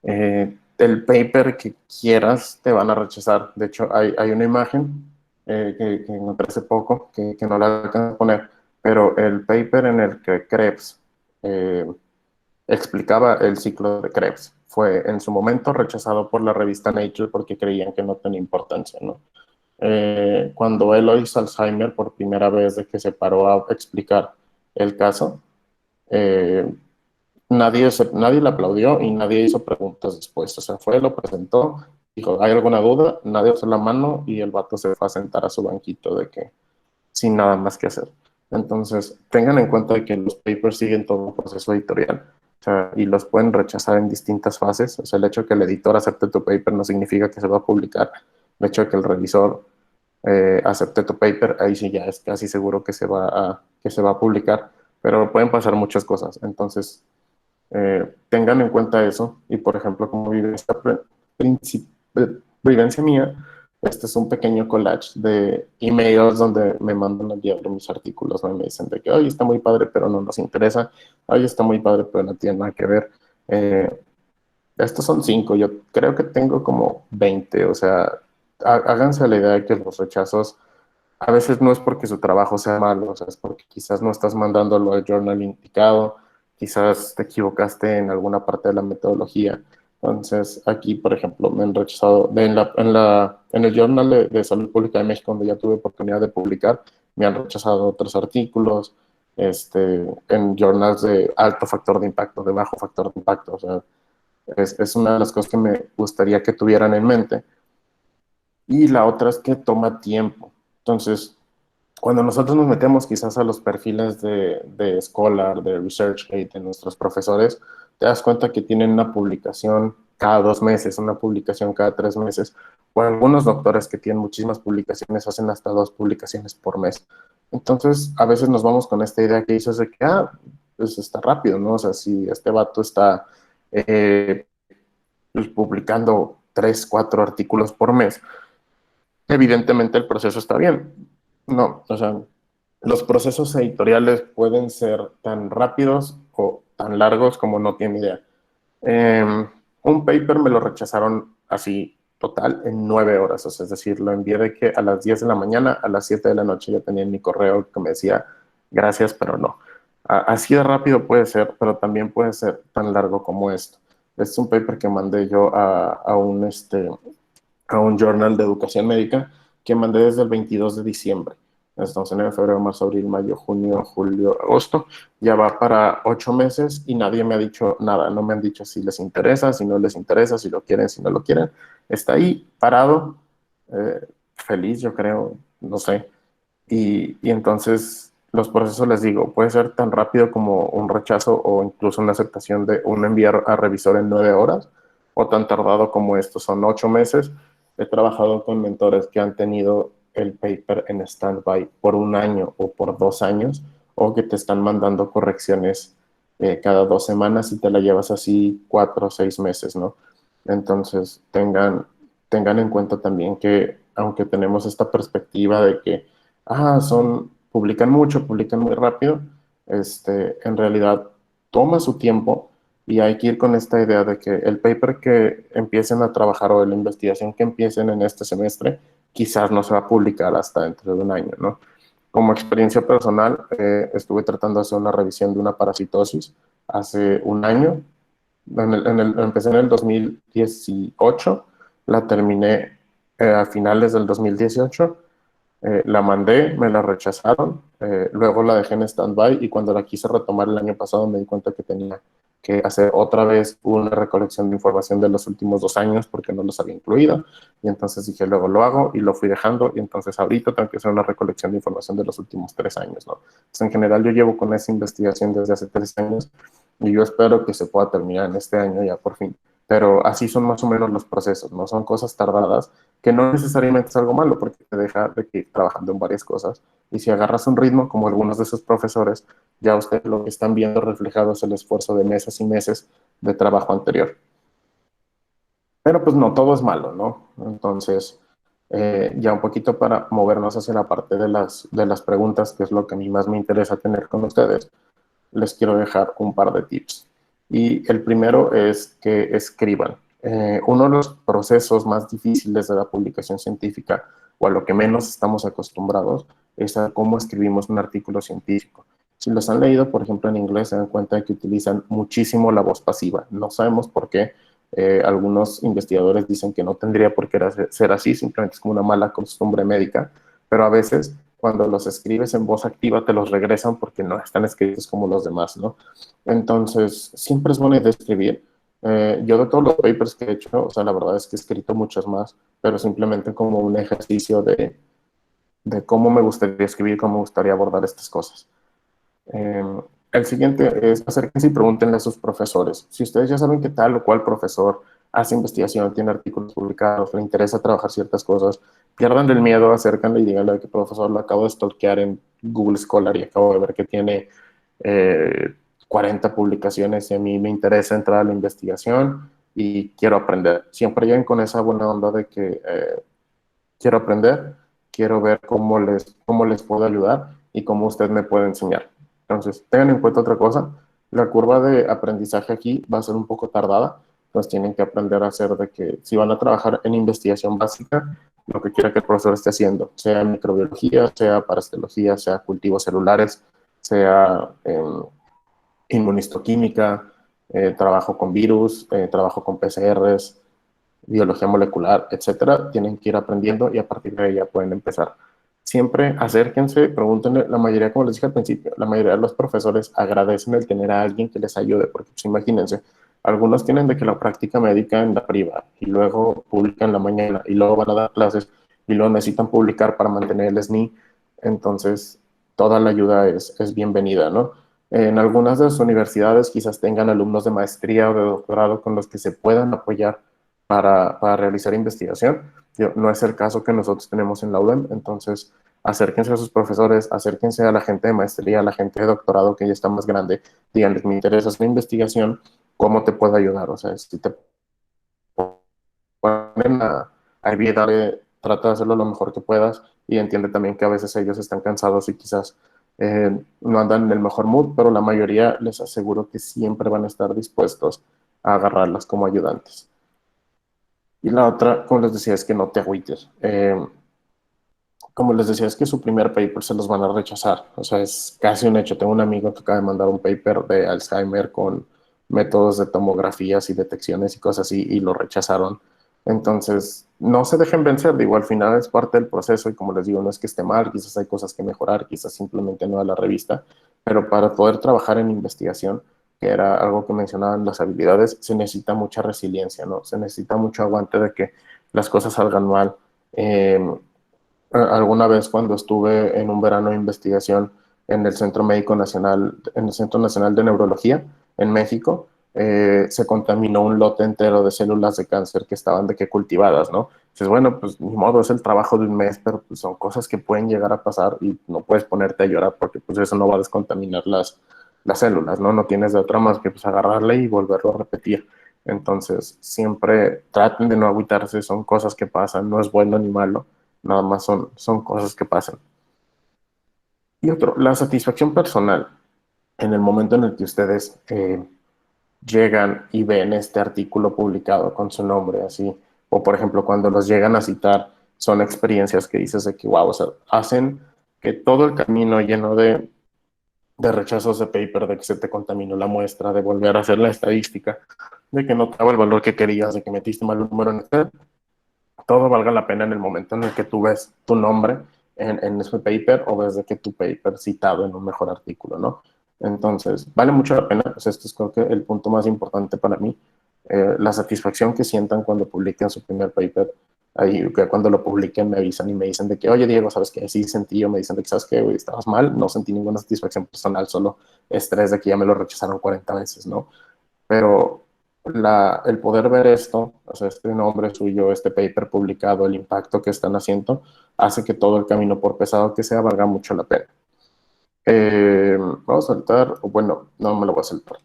el paper que quieras te van a rechazar. De hecho, hay una imagen que encontré hace poco que no la alcanzo a poner, pero el paper en el que Krebs explicaba el ciclo de Krebs fue en su momento rechazado por la revista Nature porque creían que no tenía importancia, ¿no? Cuando Eloise Alzheimer por primera vez de que se paró a explicar el caso, eh, nadie le aplaudió y nadie hizo preguntas después. O sea, fue, lo presentó, dijo, ¿hay alguna duda? Nadie alzó la mano y el vato se fue a sentar a su banquito de que sin nada más que hacer. Entonces, tengan en cuenta que los papers siguen todo un proceso editorial. O sea, y los pueden rechazar en distintas fases. O sea, el hecho de que el editor acepte tu paper no significa que se va a publicar. El hecho de que el revisor acepte tu paper, ahí sí ya es casi seguro que se va a publicar. Pero pueden pasar muchas cosas. Entonces, tengan en cuenta eso. Y, por ejemplo, como vivencia mía, este es un pequeño collage de emails donde me mandan al diablo mis artículos, ¿no? Y me dicen de que, oye, está muy padre, pero no nos interesa. Oye, está muy padre, pero no tiene nada que ver. Estos son 5, yo creo que tengo como 20, o sea, háganse la idea de que los rechazos a veces no es porque su trabajo sea malo, o sea, es porque quizás no estás mandándolo al journal indicado, quizás te equivocaste en alguna parte de la metodología. Entonces, aquí, por ejemplo, me han rechazado, en el Journal de Salud Pública de México, donde ya tuve oportunidad de publicar, me han rechazado otros artículos, en journals de alto factor de impacto, de bajo factor de impacto. O sea, es una de las cosas que me gustaría que tuvieran en mente. Y la otra es que toma tiempo. Entonces, cuando nosotros nos metemos quizás a los perfiles de Scholar, de ResearchGate, de nuestros profesores, te das cuenta que tienen una publicación cada 2 meses, una publicación cada 3 meses, o algunos doctores que tienen muchísimas publicaciones hacen hasta 2 publicaciones por mes. Entonces, a veces nos vamos con esta idea que dices de que, pues está rápido, ¿no? O sea, si este vato está pues, publicando 3, 4 artículos por mes, evidentemente el proceso está bien. No, o sea, los procesos editoriales pueden ser tan rápidos o tan largos como no tiene idea. Un paper me lo rechazaron así total en 9 horas, o sea, es decir, lo envié de que a las 10 de la mañana, a las 7 de la noche ya tenía en mi correo que me decía gracias, pero no. Así de rápido puede ser, pero también puede ser tan largo como esto. Este es un paper que mandé yo a un journal de educación médica que mandé desde el 22 de diciembre. Estamos en enero, febrero, marzo, abril, mayo, junio, julio, agosto. Ya va para 8 meses y nadie me ha dicho nada. No me han dicho si les interesa, si no les interesa, si lo quieren, si no lo quieren. Está ahí parado, feliz, yo creo, no sé. Y entonces los procesos, les digo, puede ser tan rápido como un rechazo o incluso una aceptación de un enviar a revisor en 9 horas, o tan tardado como esto, son 8 meses. He trabajado con mentores que han tenido el paper en stand-by por un año o por 2 años, o que te están mandando correcciones cada 2 semanas y te la llevas así 4 o 6 meses, ¿no? Entonces tengan en cuenta también que aunque tenemos esta perspectiva de que publican mucho, publican muy rápido, en realidad toma su tiempo y hay que ir con esta idea de que el paper que empiecen a trabajar o la investigación que empiecen en este semestre quizás no se va a publicar hasta dentro de un año, ¿no? Como experiencia personal, estuve tratando de hacer una revisión de una parasitosis hace un año. Empecé en el 2018, la terminé a finales del 2018. La mandé, me la rechazaron, luego la dejé en stand-by y cuando la quise retomar el año pasado me di cuenta que tenía que hacer otra vez una recolección de información de los últimos 2 años porque no los había incluido, y entonces dije luego lo hago y lo fui dejando, y entonces ahorita tengo que hacer una recolección de información de los últimos 3 años, ¿no? Entonces, en general yo llevo con esa investigación desde hace 3 años y yo espero que se pueda terminar en este año ya por fin. Pero así son más o menos los procesos, no son cosas tardadas, que no necesariamente es algo malo porque te deja de ir trabajando en varias cosas. Y si agarras un ritmo, como algunos de esos profesores, ya ustedes lo que están viendo reflejado es el esfuerzo de meses y meses de trabajo anterior. Pero pues no, todo es malo, ¿no? Entonces, ya un poquito para movernos hacia la parte de las preguntas, que es lo que a mí más me interesa tener con ustedes, les quiero dejar un par de tips. Y el primero es que escriban. Uno de los procesos más difíciles de la publicación científica, o a lo que menos estamos acostumbrados, es a cómo escribimos un artículo científico. Si los han leído, por ejemplo, en inglés, se dan cuenta de que utilizan muchísimo la voz pasiva. No sabemos por qué. Algunos investigadores dicen que no tendría por qué ser así, simplemente es como una mala costumbre médica, pero a veces cuando los escribes en voz activa te los regresan porque no están escritos como los demás, ¿no? Entonces, siempre es buena idea escribir. Yo de todos los papers que he hecho, o sea, la verdad es que he escrito muchos más, pero simplemente como un ejercicio de cómo me gustaría escribir, cómo me gustaría abordar estas cosas. El siguiente es acérquense y pregúntenle a sus profesores. Si ustedes ya saben que tal o cual profesor hace investigación, tiene artículos publicados, le interesa trabajar ciertas cosas, pierdan el miedo, acércanle y díganle que profesor lo acabo de stalkear en Google Scholar y acabo de ver que tiene 40 publicaciones y a mí me interesa entrar a la investigación y quiero aprender. Siempre lleguen con esa buena onda de que quiero aprender, quiero ver cómo les puedo ayudar y cómo usted me puede enseñar. Entonces, tengan en cuenta otra cosa, la curva de aprendizaje aquí va a ser un poco tardada, pues tienen que aprender a hacer de que si van a trabajar en investigación básica, lo que quiera que el profesor esté haciendo, sea microbiología, sea parasitología, sea cultivos celulares, sea inmunistoquímica, trabajo con virus, trabajo con PCRs, biología molecular, etcétera, tienen que ir aprendiendo y a partir de ahí ya pueden empezar. Siempre acérquense, pregúntenle, la mayoría, como les dije al principio, la mayoría de los profesores agradecen el tener a alguien que les ayude, porque pues, imagínense, algunos tienen de que la práctica médica en la privada y luego publican en la mañana y luego van a dar clases y luego necesitan publicar para mantener el SNI, entonces toda la ayuda es bienvenida, ¿no? En algunas de las universidades quizás tengan alumnos de maestría o de doctorado con los que se puedan apoyar para realizar investigación. No es el caso que nosotros tenemos en la UDEM, entonces acérquense a sus profesores, acérquense a la gente de maestría, a la gente de doctorado que ya está más grande, díganles, me interesa la investigación, ¿cómo te puedo ayudar? O sea, si te ponen a ayudar, trata de hacerlo lo mejor que puedas y entiende también que a veces ellos están cansados y quizás no andan en el mejor mood, pero la mayoría les aseguro que siempre van a estar dispuestos a agarrarlas como ayudantes. Y la otra, como les decía, es que no te agüites. Como les decía, es que su primer paper se los van a rechazar. O sea, es casi un hecho. Tengo un amigo que acaba de mandar un paper de Alzheimer con métodos de tomografías y detecciones y cosas así, y lo rechazaron Entonces, no se dejen vencer, digo, al final es parte del proceso y como les digo, no es que esté mal, quizás hay cosas que mejorar, quizás simplemente no a la revista, pero para poder trabajar en investigación, que era algo que mencionaban las habilidades, se necesita mucha resiliencia, ¿no? Se necesita mucho aguante de que las cosas salgan mal. Eh, Alguna vez cuando estuve en un verano de investigación en el Centro Médico Nacional, en el Centro Nacional de Neurología en México, se contaminó un lote entero de células de cáncer que estaban de que cultivadas, ¿no? Dices, bueno, pues ni modo, es el trabajo de un mes, pero pues son cosas que pueden llegar a pasar y no puedes ponerte a llorar porque pues eso no va a descontaminar las células, ¿no? No tienes de otra más que pues agarrarle y volverlo a repetir. Entonces, siempre traten de no agüitarse, son cosas que pasan, no es bueno ni malo, nada más son cosas que pasan. Y otro, la satisfacción personal en el momento en el que ustedes llegan y ven este artículo publicado con su nombre así, o por ejemplo cuando los llegan a citar, son experiencias que dices de que, wow, o sea, hacen que todo el camino lleno de rechazos de paper, de que se te contaminó la muestra, de volver a hacer la estadística, de que no te daba el valor que querías, de que metiste mal un número en Excel, todo valga la pena en el momento en el que tú ves tu nombre en ese paper o ves de que tu paper citado en un mejor artículo, ¿no? Entonces, vale mucho la pena, pues este es creo que el punto más importante para mí, la satisfacción que sientan cuando publiquen su primer paper, ahí que cuando lo publiquen me avisan y me dicen de que, oye Diego, ¿sabes qué? Sí sentí, o me dicen de que, ¿sabes qué? Güey, estabas mal, no sentí ninguna satisfacción personal, solo estrés de que ya me lo rechazaron 40 veces, ¿no? Pero el poder ver esto, o sea, este nombre suyo, este paper publicado, el impacto que están haciendo, hace que todo el camino, por pesado que sea, valga mucho la pena. Vamos a saltar, o bueno, no me lo voy a saltar.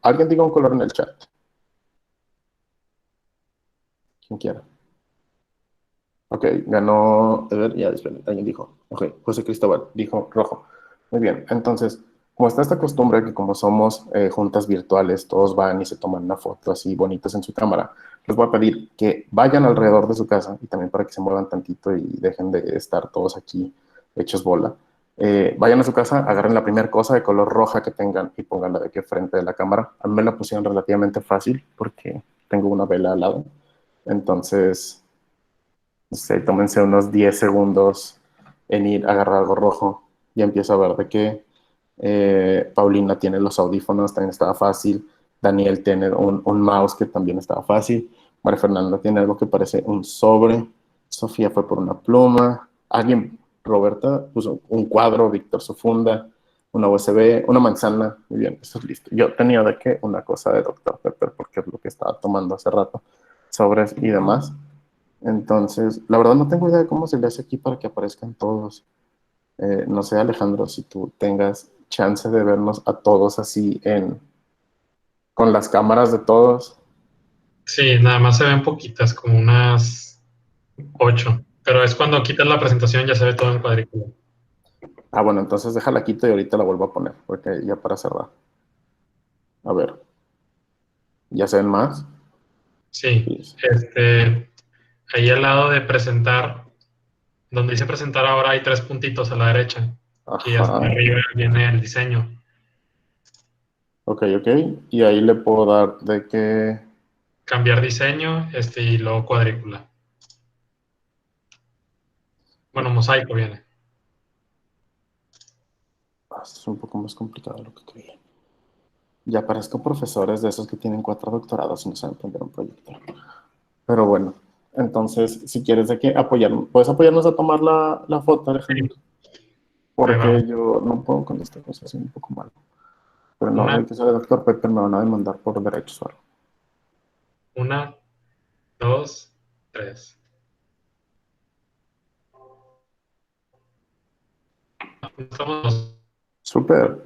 Alguien diga un color en el chat, quien quiera. Ok, ganó, a ver, ya, esperen, alguien dijo, ok, José Cristóbal dijo rojo. Muy bien, entonces, como está esta costumbre que como somos juntas virtuales, todos van y se toman una foto así bonitas en su cámara, les voy a pedir que vayan alrededor de su casa y también para que se muevan tantito y dejen de estar todos aquí hechos bola. Vayan a su casa, agarren la primera cosa de color roja que tengan y pónganla de aquí frente de la cámara. A mí me la pusieron relativamente fácil porque tengo una vela al lado. Entonces, no sé, tómense unos 10 segundos en ir a agarrar algo rojo y empiezo a ver de que Paulina tiene los audífonos, también estaba fácil. Daniel tiene un mouse que también estaba fácil. María Fernanda tiene algo que parece un sobre. Sofía fue por una pluma. Alguien, Roberta, puso un cuadro. Víctor su funda, una USB, una manzana. Muy bien, eso es listo. Yo tenía de que una cosa de Dr. Pepper porque es lo que estaba tomando hace rato. Sobres y demás. Entonces, la verdad no tengo idea de cómo se le hace aquí para que aparezcan todos. No sé, Alejandro, si tú tengas chance de vernos a todos así con las cámaras de todos. Sí, nada más se ven poquitas, como unas 8. Pero es cuando quitas la presentación ya se ve todo en cuadrícula. Ah, bueno, entonces déjala quito y ahorita la vuelvo a poner, porque ya para cerrar. A ver, ¿ya se ven más? Sí, Sí. ahí al lado de presentar, donde dice presentar ahora hay 3 puntitos a la derecha, y hasta Ajá. arriba viene el diseño. Ok, ok. Y ahí le puedo dar de que... Cambiar diseño, y luego cuadrícula. Bueno, mosaico viene. Es un poco más complicado de lo que creía. Ya parezco profesores de esos que tienen 4 doctorados y no saben prender un proyecto. Pero bueno, entonces, si quieres de que apoyarnos, puedes apoyarnos a tomar la foto, Alejandro. Ahí vamos. Porque yo no puedo con esta cosa, así un poco mal. Pero no, Una, hay que ser el doctor Pepper, me van a demandar por derechos o algo. una, dos, tres. Estamos. Súper.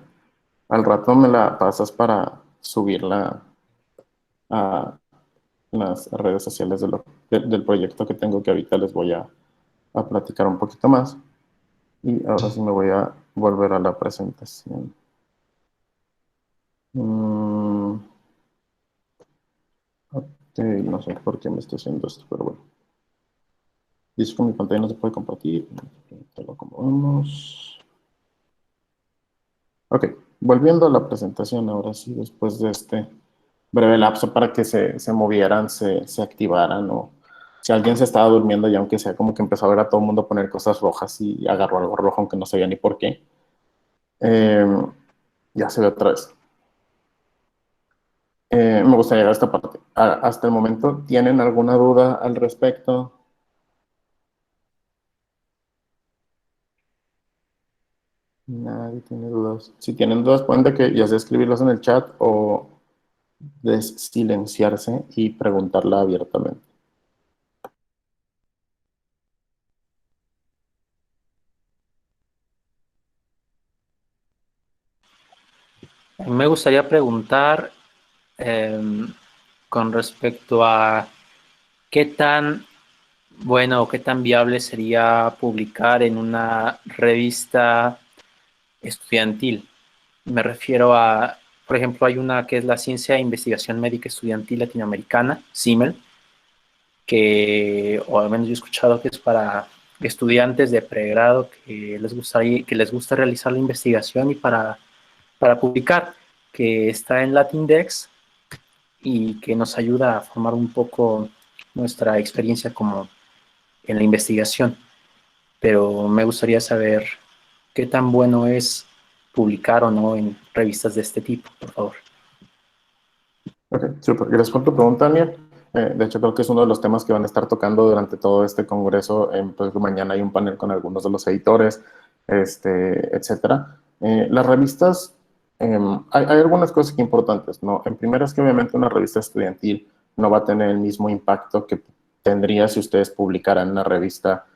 Al rato me la pasas para subirla a las redes sociales del proyecto que tengo, que ahorita les voy a platicar un poquito más. Y ahora sí me voy a volver a la presentación. Mm, ok, no sé por qué me estoy haciendo esto, pero bueno. Dice que mi pantalla no se puede compartir. Te lo acomodamos. Ok, volviendo a la presentación ahora sí, después de este breve lapso para que se movieran, se activaran, o si alguien se estaba durmiendo y aunque sea como que empezó a ver a todo el mundo poner cosas rojas y agarró algo rojo aunque no sabía ni por qué. Eh, ya se ve otra vez. Me gustaría llegar a esta parte. Hasta el momento, ¿tienen alguna duda al respecto? Nadie tiene dudas. Si tienen dudas, pueden de que ya sea escribirlas en el chat o silenciarse y preguntarla abiertamente. Me gustaría preguntar con respecto a qué tan bueno o qué tan viable sería publicar en una revista estudiantil. Me refiero a, por ejemplo, hay una que es la Ciencia e Investigación Médica Estudiantil Latinoamericana, CIMEL, que, o al menos yo he escuchado que es para estudiantes de pregrado que les gusta realizar la investigación y para publicar, que está en Latindex y que nos ayuda a formar un poco nuestra experiencia como en la investigación. Pero me gustaría saber qué tan bueno es publicar o no en revistas de este tipo, por favor. Ok, súper. Gracias por tu pregunta, Daniel. De hecho, creo que es uno de los temas que van a estar tocando durante todo este congreso. Pues mañana hay un panel con algunos de los editores, etcétera. Las revistas, hay algunas cosas importantes, ¿no? En primera es que obviamente una revista estudiantil no va a tener el mismo impacto que tendría si ustedes publicaran una revista,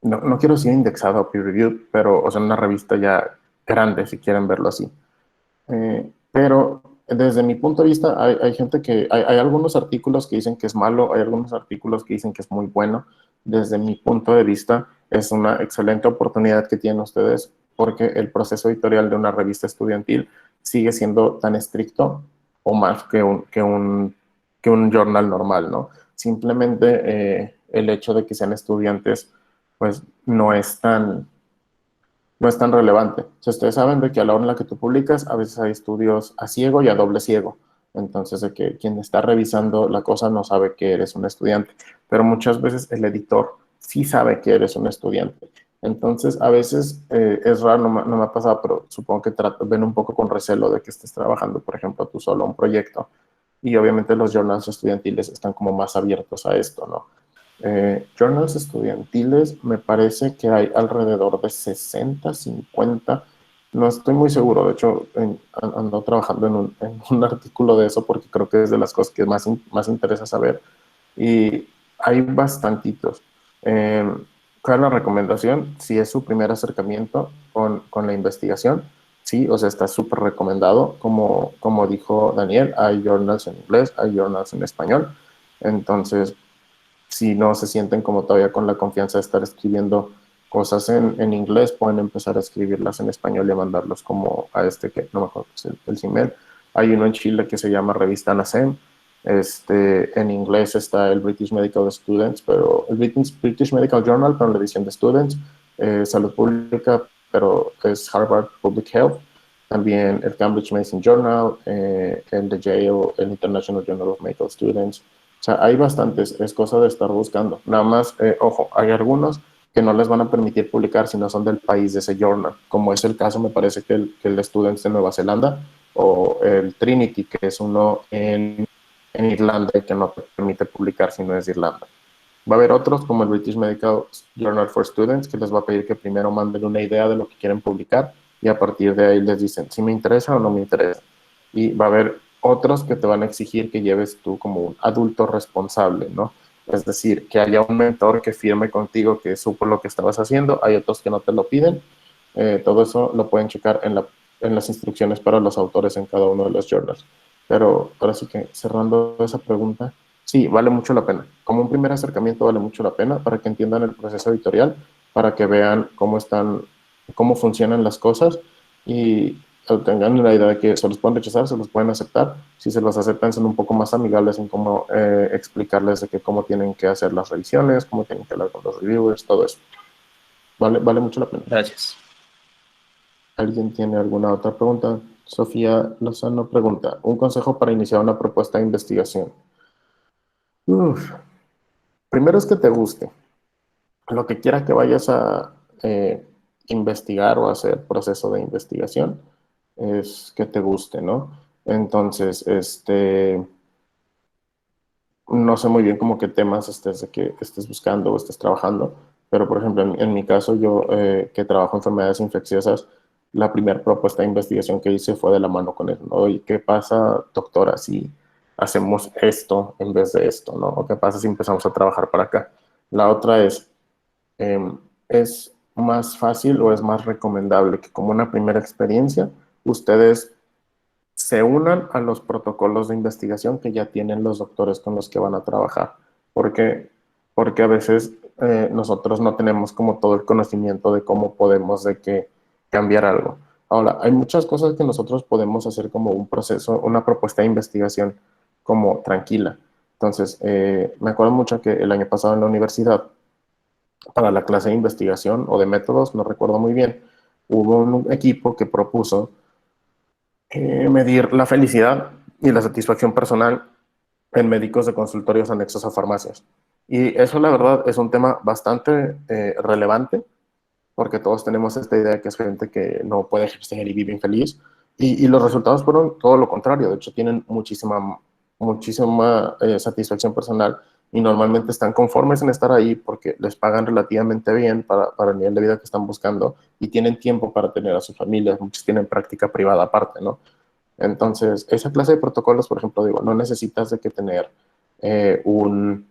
no quiero decir indexada o peer-reviewed, pero o sea, una revista ya grande, si quieren verlo así. Pero desde mi punto de vista, hay gente que, hay algunos artículos que dicen que es malo, hay algunos artículos que dicen que es muy bueno. Desde mi punto de vista, es una excelente oportunidad que tienen ustedes porque el proceso editorial de una revista estudiantil sigue siendo tan estricto o más que un journal normal, ¿no? Simplemente el hecho de que sean estudiantes, pues no es tan relevante. O sea, ustedes saben de que a la hora en la que tú publicas, a veces hay estudios a ciego y a doble ciego. Entonces, de que quien está revisando la cosa no sabe que eres un estudiante, pero muchas veces el editor sí sabe que eres un estudiante. Entonces, a veces es raro, no me ha pasado, pero supongo que ven un poco con recelo de que estés trabajando, por ejemplo, tú solo un proyecto. Y obviamente los journals estudiantiles están como más abiertos a esto, ¿no? Journals estudiantiles, me parece que hay alrededor de 60, 50, no estoy muy seguro, de hecho ando trabajando en un artículo de eso porque creo que es de las cosas que más interesa saber y hay bastantitos. Eh, ¿Cuál es la recomendación? Si es su primer acercamiento con la investigación, sí, o sea, está súper recomendado, como dijo Daniel, hay journals en inglés, hay journals en español, entonces si no se sienten como todavía con la confianza de estar escribiendo cosas en inglés, pueden empezar a escribirlas en español y mandarlos como a que no me acuerdo es el CIMEL. Hay uno en Chile que se llama Revista NACEM. En inglés está el British Medical Students, pero el British Medical Journal, pero en la edición de Students, Salud Pública, pero es Harvard Public Health. También el Cambridge Medicine Journal, el de Yale, el International Journal of Medical Students. O sea, hay bastantes, es cosa de estar buscando. Nada más, ojo, hay algunos que no les van a permitir publicar si no son del país de ese journal, como es el caso, me parece que el Students de Nueva Zelanda o el Trinity, que es uno en Irlanda y que no te permite publicar si no es de Irlanda. Va a haber otros, como el British Medical Journal for Students, que les va a pedir que primero manden una idea de lo que quieren publicar y a partir de ahí les dicen si me interesa o no me interesa. Y va a haber otros que te van a exigir que lleves tú como un adulto responsable, ¿no? Es decir, que haya un mentor que firme contigo que supo lo que estabas haciendo, hay otros que no te lo piden. Todo eso lo pueden checar en las instrucciones para los autores en cada uno de los journals. Pero ahora sí que cerrando esa pregunta, sí, vale mucho la pena. Como un primer acercamiento vale mucho la pena para que entiendan el proceso editorial, para que vean cómo funcionan las cosas y tengan la idea de que se los pueden rechazar, se los pueden aceptar. Si se los aceptan, son un poco más amigables en cómo explicarles de que cómo tienen que hacer las revisiones, cómo tienen que hablar con los reviewers, todo eso. Vale mucho la pena. Gracias. ¿Alguien tiene alguna otra pregunta? Sofía Lozano pregunta, un consejo para iniciar una propuesta de investigación. Uf, primero es que te guste. Lo que quiera que vayas a investigar o hacer proceso de investigación es que te guste, ¿no? Entonces, no sé muy bien como qué temas de que estés buscando o estés trabajando, pero por ejemplo, en mi caso, yo que trabajo enfermedades infecciosas, la primera propuesta de investigación que hice fue de la mano con él, ¿no? ¿Y qué pasa, doctora, si hacemos esto en vez de esto, ¿no? ¿O qué pasa si empezamos a trabajar para acá? La otra es más fácil o es más recomendable que como una primera experiencia, ustedes se unan a los protocolos de investigación que ya tienen los doctores con los que van a trabajar. Porque, porque a veces nosotros no tenemos como todo el conocimiento de cómo podemos de que cambiar algo. Ahora, hay muchas cosas que nosotros podemos hacer como un proceso, una propuesta de investigación como tranquila. Entonces, me acuerdo mucho que el año pasado en la universidad, para la clase de investigación o de métodos, no recuerdo muy bien, hubo un equipo que propuso medir la felicidad y la satisfacción personal en médicos de consultorios anexos a farmacias. Y eso, la verdad, es un tema bastante relevante, porque todos tenemos esta idea de que es gente que no puede ejercer y vive infeliz. Y los resultados fueron todo lo contrario. De hecho, tienen muchísima satisfacción personal y normalmente están conformes en estar ahí porque les pagan relativamente bien para el nivel de vida que están buscando y tienen tiempo para tener a sus familias. Muchos tienen práctica privada aparte, ¿no? Entonces, esa clase de protocolos, por ejemplo, digo, no necesitas de que tener eh, un,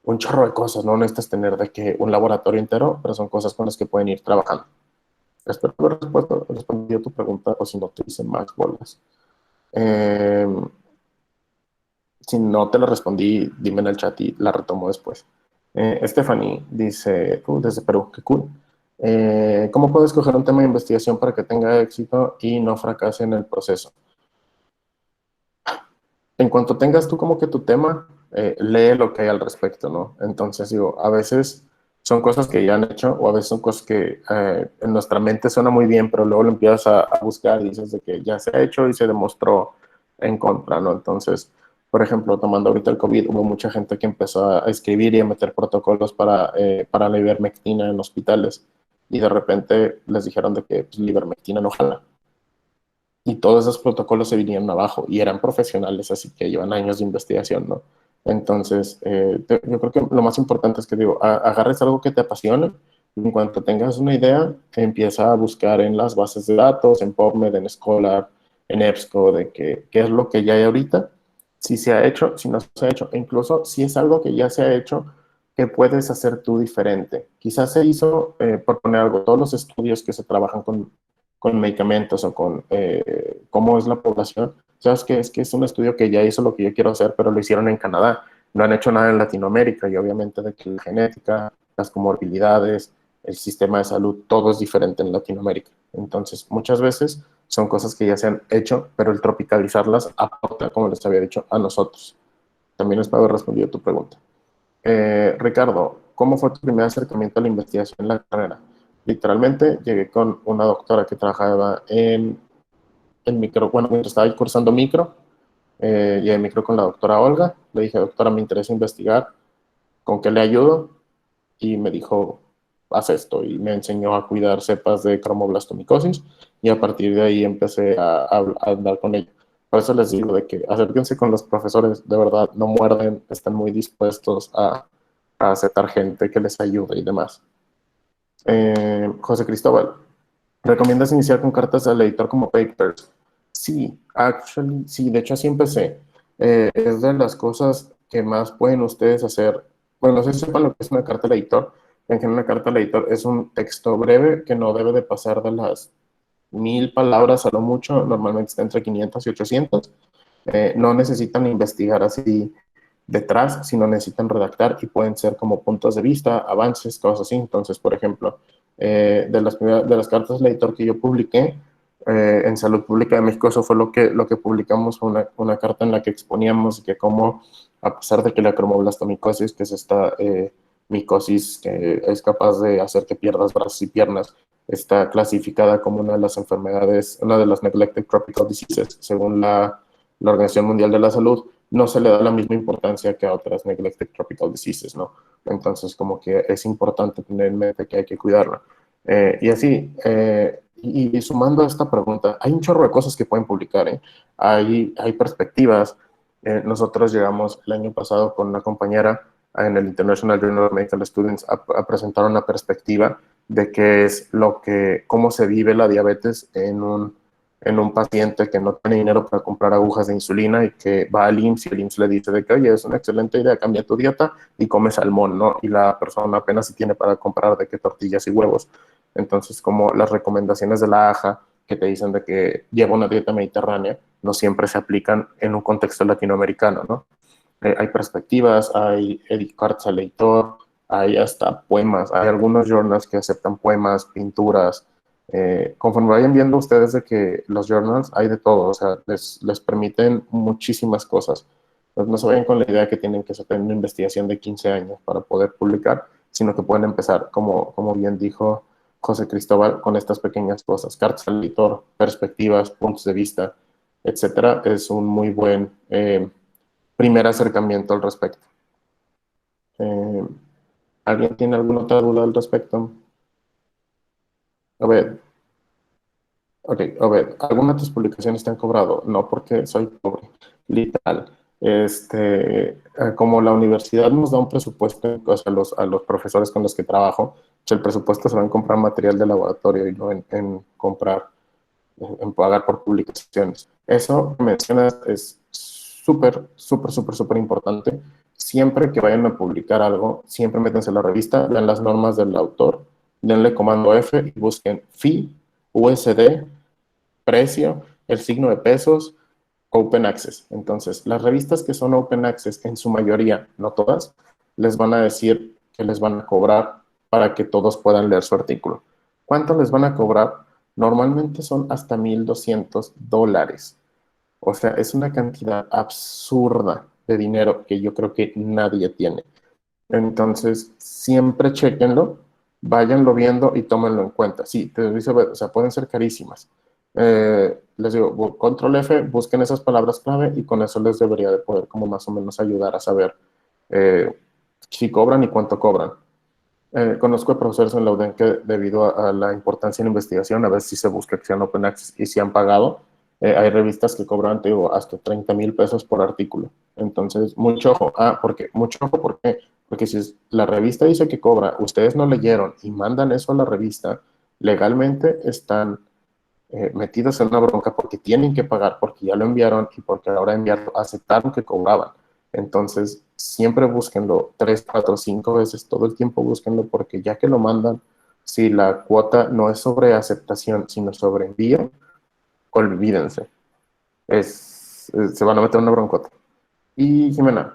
un chorro de cosas, no necesitas tener de que un laboratorio entero, pero son cosas con las que pueden ir trabajando. Espero haber respondido a tu pregunta o si no te hice más bolas. Eh, si no te la respondí, dime en el chat y la retomo después. Stephanie dice, desde Perú, qué cool. ¿Cómo puedo escoger un tema de investigación para que tenga éxito y no fracase en el proceso? En cuanto tengas tú como que tu tema, lee lo que hay al respecto, ¿no? Entonces, digo, a veces son cosas que ya han hecho o a veces son cosas que en nuestra mente suena muy bien, pero luego lo empiezas a buscar y dices de que ya se ha hecho y se demostró en contra, ¿no? Entonces, por ejemplo, tomando ahorita el COVID, hubo mucha gente que empezó a escribir y a meter protocolos para la ivermectina en hospitales y de repente les dijeron de que pues, la ivermectina no jala y todos esos protocolos se vinieron abajo y eran profesionales, así que llevan años de investigación, ¿no? Entonces, yo creo que lo más importante es que digo, agarres algo que te apasione y en cuanto tengas una idea, empieza a buscar en las bases de datos, en PubMed, en Scholar, en EBSCO, de qué es lo que ya hay ahorita, si se ha hecho, si no se ha hecho, e incluso si es algo que ya se ha hecho, ¿qué puedes hacer tú diferente? Quizás se hizo, por poner algo, todos los estudios que se trabajan con medicamentos o con cómo es la población. Sabes que es un estudio que ya hizo lo que yo quiero hacer, pero lo hicieron en Canadá. No han hecho nada en Latinoamérica y obviamente de que la genética, las comorbilidades, el sistema de salud, todo es diferente en Latinoamérica. Entonces, muchas veces son cosas que ya se han hecho, pero el tropicalizarlas aporta, como les había dicho, a nosotros. También espero haber respondido a tu pregunta. Ricardo, ¿cómo fue tu primer acercamiento a la investigación en la carrera? Literalmente llegué con una doctora que trabajaba en micro, bueno, mientras estaba ahí cursando micro, llegué en micro con la doctora Olga, le dije, doctora, me interesa investigar, ¿con qué le ayudo? Y me dijo, haz esto, y me enseñó a cuidar cepas de cromoblastomicosis, y a partir de ahí empecé a andar con ella. Por eso les digo de que acérquense con los profesores, de verdad, no muerden, están muy dispuestos a aceptar gente que les ayude y demás. José Cristóbal, ¿recomiendas iniciar con cartas al editor como papers? Sí, actually, sí, de hecho así empecé. Es de las cosas que más pueden ustedes hacer. Bueno, no sé si sepan lo que es una carta al editor. En general, una carta al editor es un texto breve que no debe de pasar de las 1000 palabras a lo mucho. Normalmente está entre 500 y 800. No necesitan investigar así detrás, sino necesitan redactar y pueden ser como puntos de vista, avances, cosas así. Entonces, por ejemplo, de las cartas del editor que yo publiqué en Salud Pública de México, eso fue lo que publicamos, una carta en la que exponíamos que cómo, a pesar de que la cromoblastomicosis, que es esta micosis que es capaz de hacer que pierdas brazos y piernas. Está clasificada como una de las enfermedades, una de las neglected tropical diseases, según la Organización Mundial de la Salud. No se le da la misma importancia que a otras neglected tropical diseases, ¿no? Entonces, como que es importante tener en mente que hay que cuidarla. Y así, y sumando a esta pregunta, hay un chorro de cosas que pueden publicar, ¿eh? Hay perspectivas. Nosotros llegamos el año pasado con una compañera en el International Journal of Medical Students a presentar una perspectiva de qué es cómo se vive la diabetes en un paciente que no tiene dinero para comprar agujas de insulina y que va al IMSS y el IMSS le dice de que, oye, es una excelente idea, cambia tu dieta y come salmón, ¿no? Y la persona apenas si tiene para comprar de qué tortillas y huevos. Entonces, como las recomendaciones de la AJA que te dicen de que lleva una dieta mediterránea, no siempre se aplican en un contexto latinoamericano, ¿no? Hay perspectivas, hay Edith Cartza Leitor, hay hasta poemas, hay algunos journals que aceptan poemas, pinturas. Conforme vayan viendo ustedes de que los journals hay de todo, o sea, les permiten muchísimas cosas. Pues no se vayan con la idea que tienen que hacer una investigación de 15 años para poder publicar, sino que pueden empezar, como bien dijo José Cristóbal, con estas pequeñas cosas. Cartas al editor, perspectivas, puntos de vista, etcétera. Es un muy buen primer acercamiento al respecto. Eh, ¿Alguien tiene alguna otra duda al respecto? A ver, ok, a ver, ¿algunas de tus publicaciones te han cobrado? No, porque soy pobre, literal. Como la universidad nos da un presupuesto, o sea, a los profesores con los que trabajo, pues el presupuesto se va en comprar material de laboratorio y no en comprar, en pagar por publicaciones. Eso que mencionas es súper, súper, súper, súper importante. Siempre que vayan a publicar algo, siempre métanse a la revista, vean las normas del autor, denle comando F y busquen fee, USD, precio, el signo de pesos, Open Access. Entonces, las revistas que son Open Access, en su mayoría, no todas, les van a decir que les van a cobrar para que todos puedan leer su artículo. ¿Cuánto les van a cobrar? Normalmente son hasta $1,200. O sea, es una cantidad absurda de dinero que yo creo que nadie tiene. Entonces, siempre chequenlo, váyanlo viendo y tómenlo en cuenta. Sí, te dice, o sea, pueden ser carísimas. Les digo, control F, busquen esas palabras clave y con eso les debería de poder como más o menos ayudar a saber si cobran y cuánto cobran. Conozco a profesores en la UDEM que debido a la importancia en investigación, a veces sí se busca que sean Open Access y si han pagado. Hay revistas que cobran, te digo, hasta 30,000 pesos por artículo. Entonces, mucho ojo. Mucho ojo, ¿por qué? Porque si la revista dice que cobra, ustedes no leyeron y mandan eso a la revista, legalmente están metidos en una bronca porque tienen que pagar, porque ya lo enviaron y porque ahora aceptaron que cobraban. Entonces, siempre búsquenlo 3, 4, 5 veces, todo el tiempo búsquenlo, porque ya que lo mandan, si la cuota no es sobre aceptación, sino sobre envío, olvídense. Se van a meter en una broncota. Y Jimena,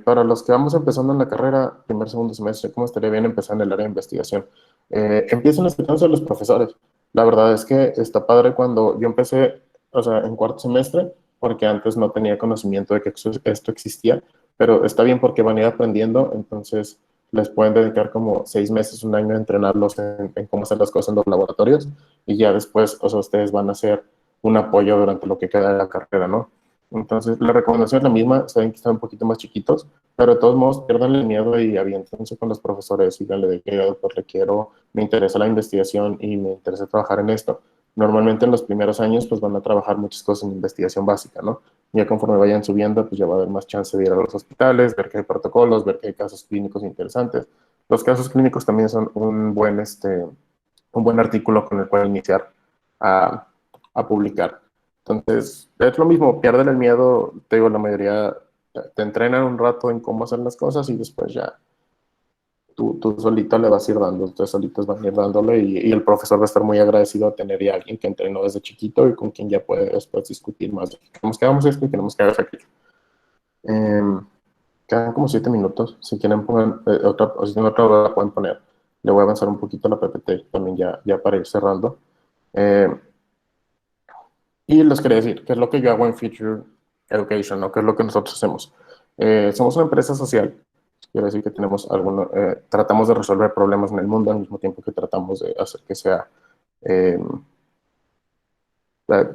para los que vamos empezando en la carrera, primer, segundo semestre, ¿cómo estaría bien empezar en el área de investigación? Empiecen acercándose a los profesores. La verdad es que está padre cuando yo empecé, o sea, en cuarto semestre, porque antes no tenía conocimiento de que esto existía, pero está bien porque van a ir aprendiendo, entonces les pueden dedicar como 6 meses, un año a entrenarlos en cómo hacer las cosas en los laboratorios y ya después, o sea, ustedes van a ser un apoyo durante lo que queda de la carrera, ¿no? Entonces, la recomendación es la misma, saben que están un poquito más chiquitos, pero de todos modos, pierdan el miedo y aviéntense con los profesores, díganle de que, doctor, le quiero, me interesa la investigación y me interesa trabajar en esto. Normalmente en los primeros años, pues van a trabajar muchas cosas en investigación básica, ¿no? Ya conforme vayan subiendo, pues ya va a haber más chance de ir a los hospitales, ver que hay protocolos, ver que hay casos clínicos interesantes. Los casos clínicos también son un buen artículo con el cual iniciar a, a publicar. Entonces, es lo mismo, pierden el miedo, te digo, la mayoría te entrenan un rato en cómo hacer las cosas y después ya tú solito le vas a ir dando, ustedes solitos van a ir dándole y el profesor va a estar muy agradecido de tener ya a alguien que entrenó desde chiquito y con quien ya puede después discutir más. Queremos que hagamos esto y queremos que hagas aquello. Quedan como 7 minutos, si quieren pongan otra, o si tienen otra hora la pueden poner. Le voy a avanzar un poquito la PPT también ya para ir cerrando. Y les quería decir, ¿qué es lo que yo hago en Future Education? ¿No? ¿Qué es lo que nosotros hacemos? Somos una empresa social Quiere decir que tenemos tratamos de resolver problemas en el mundo al mismo tiempo que tratamos de hacer que sea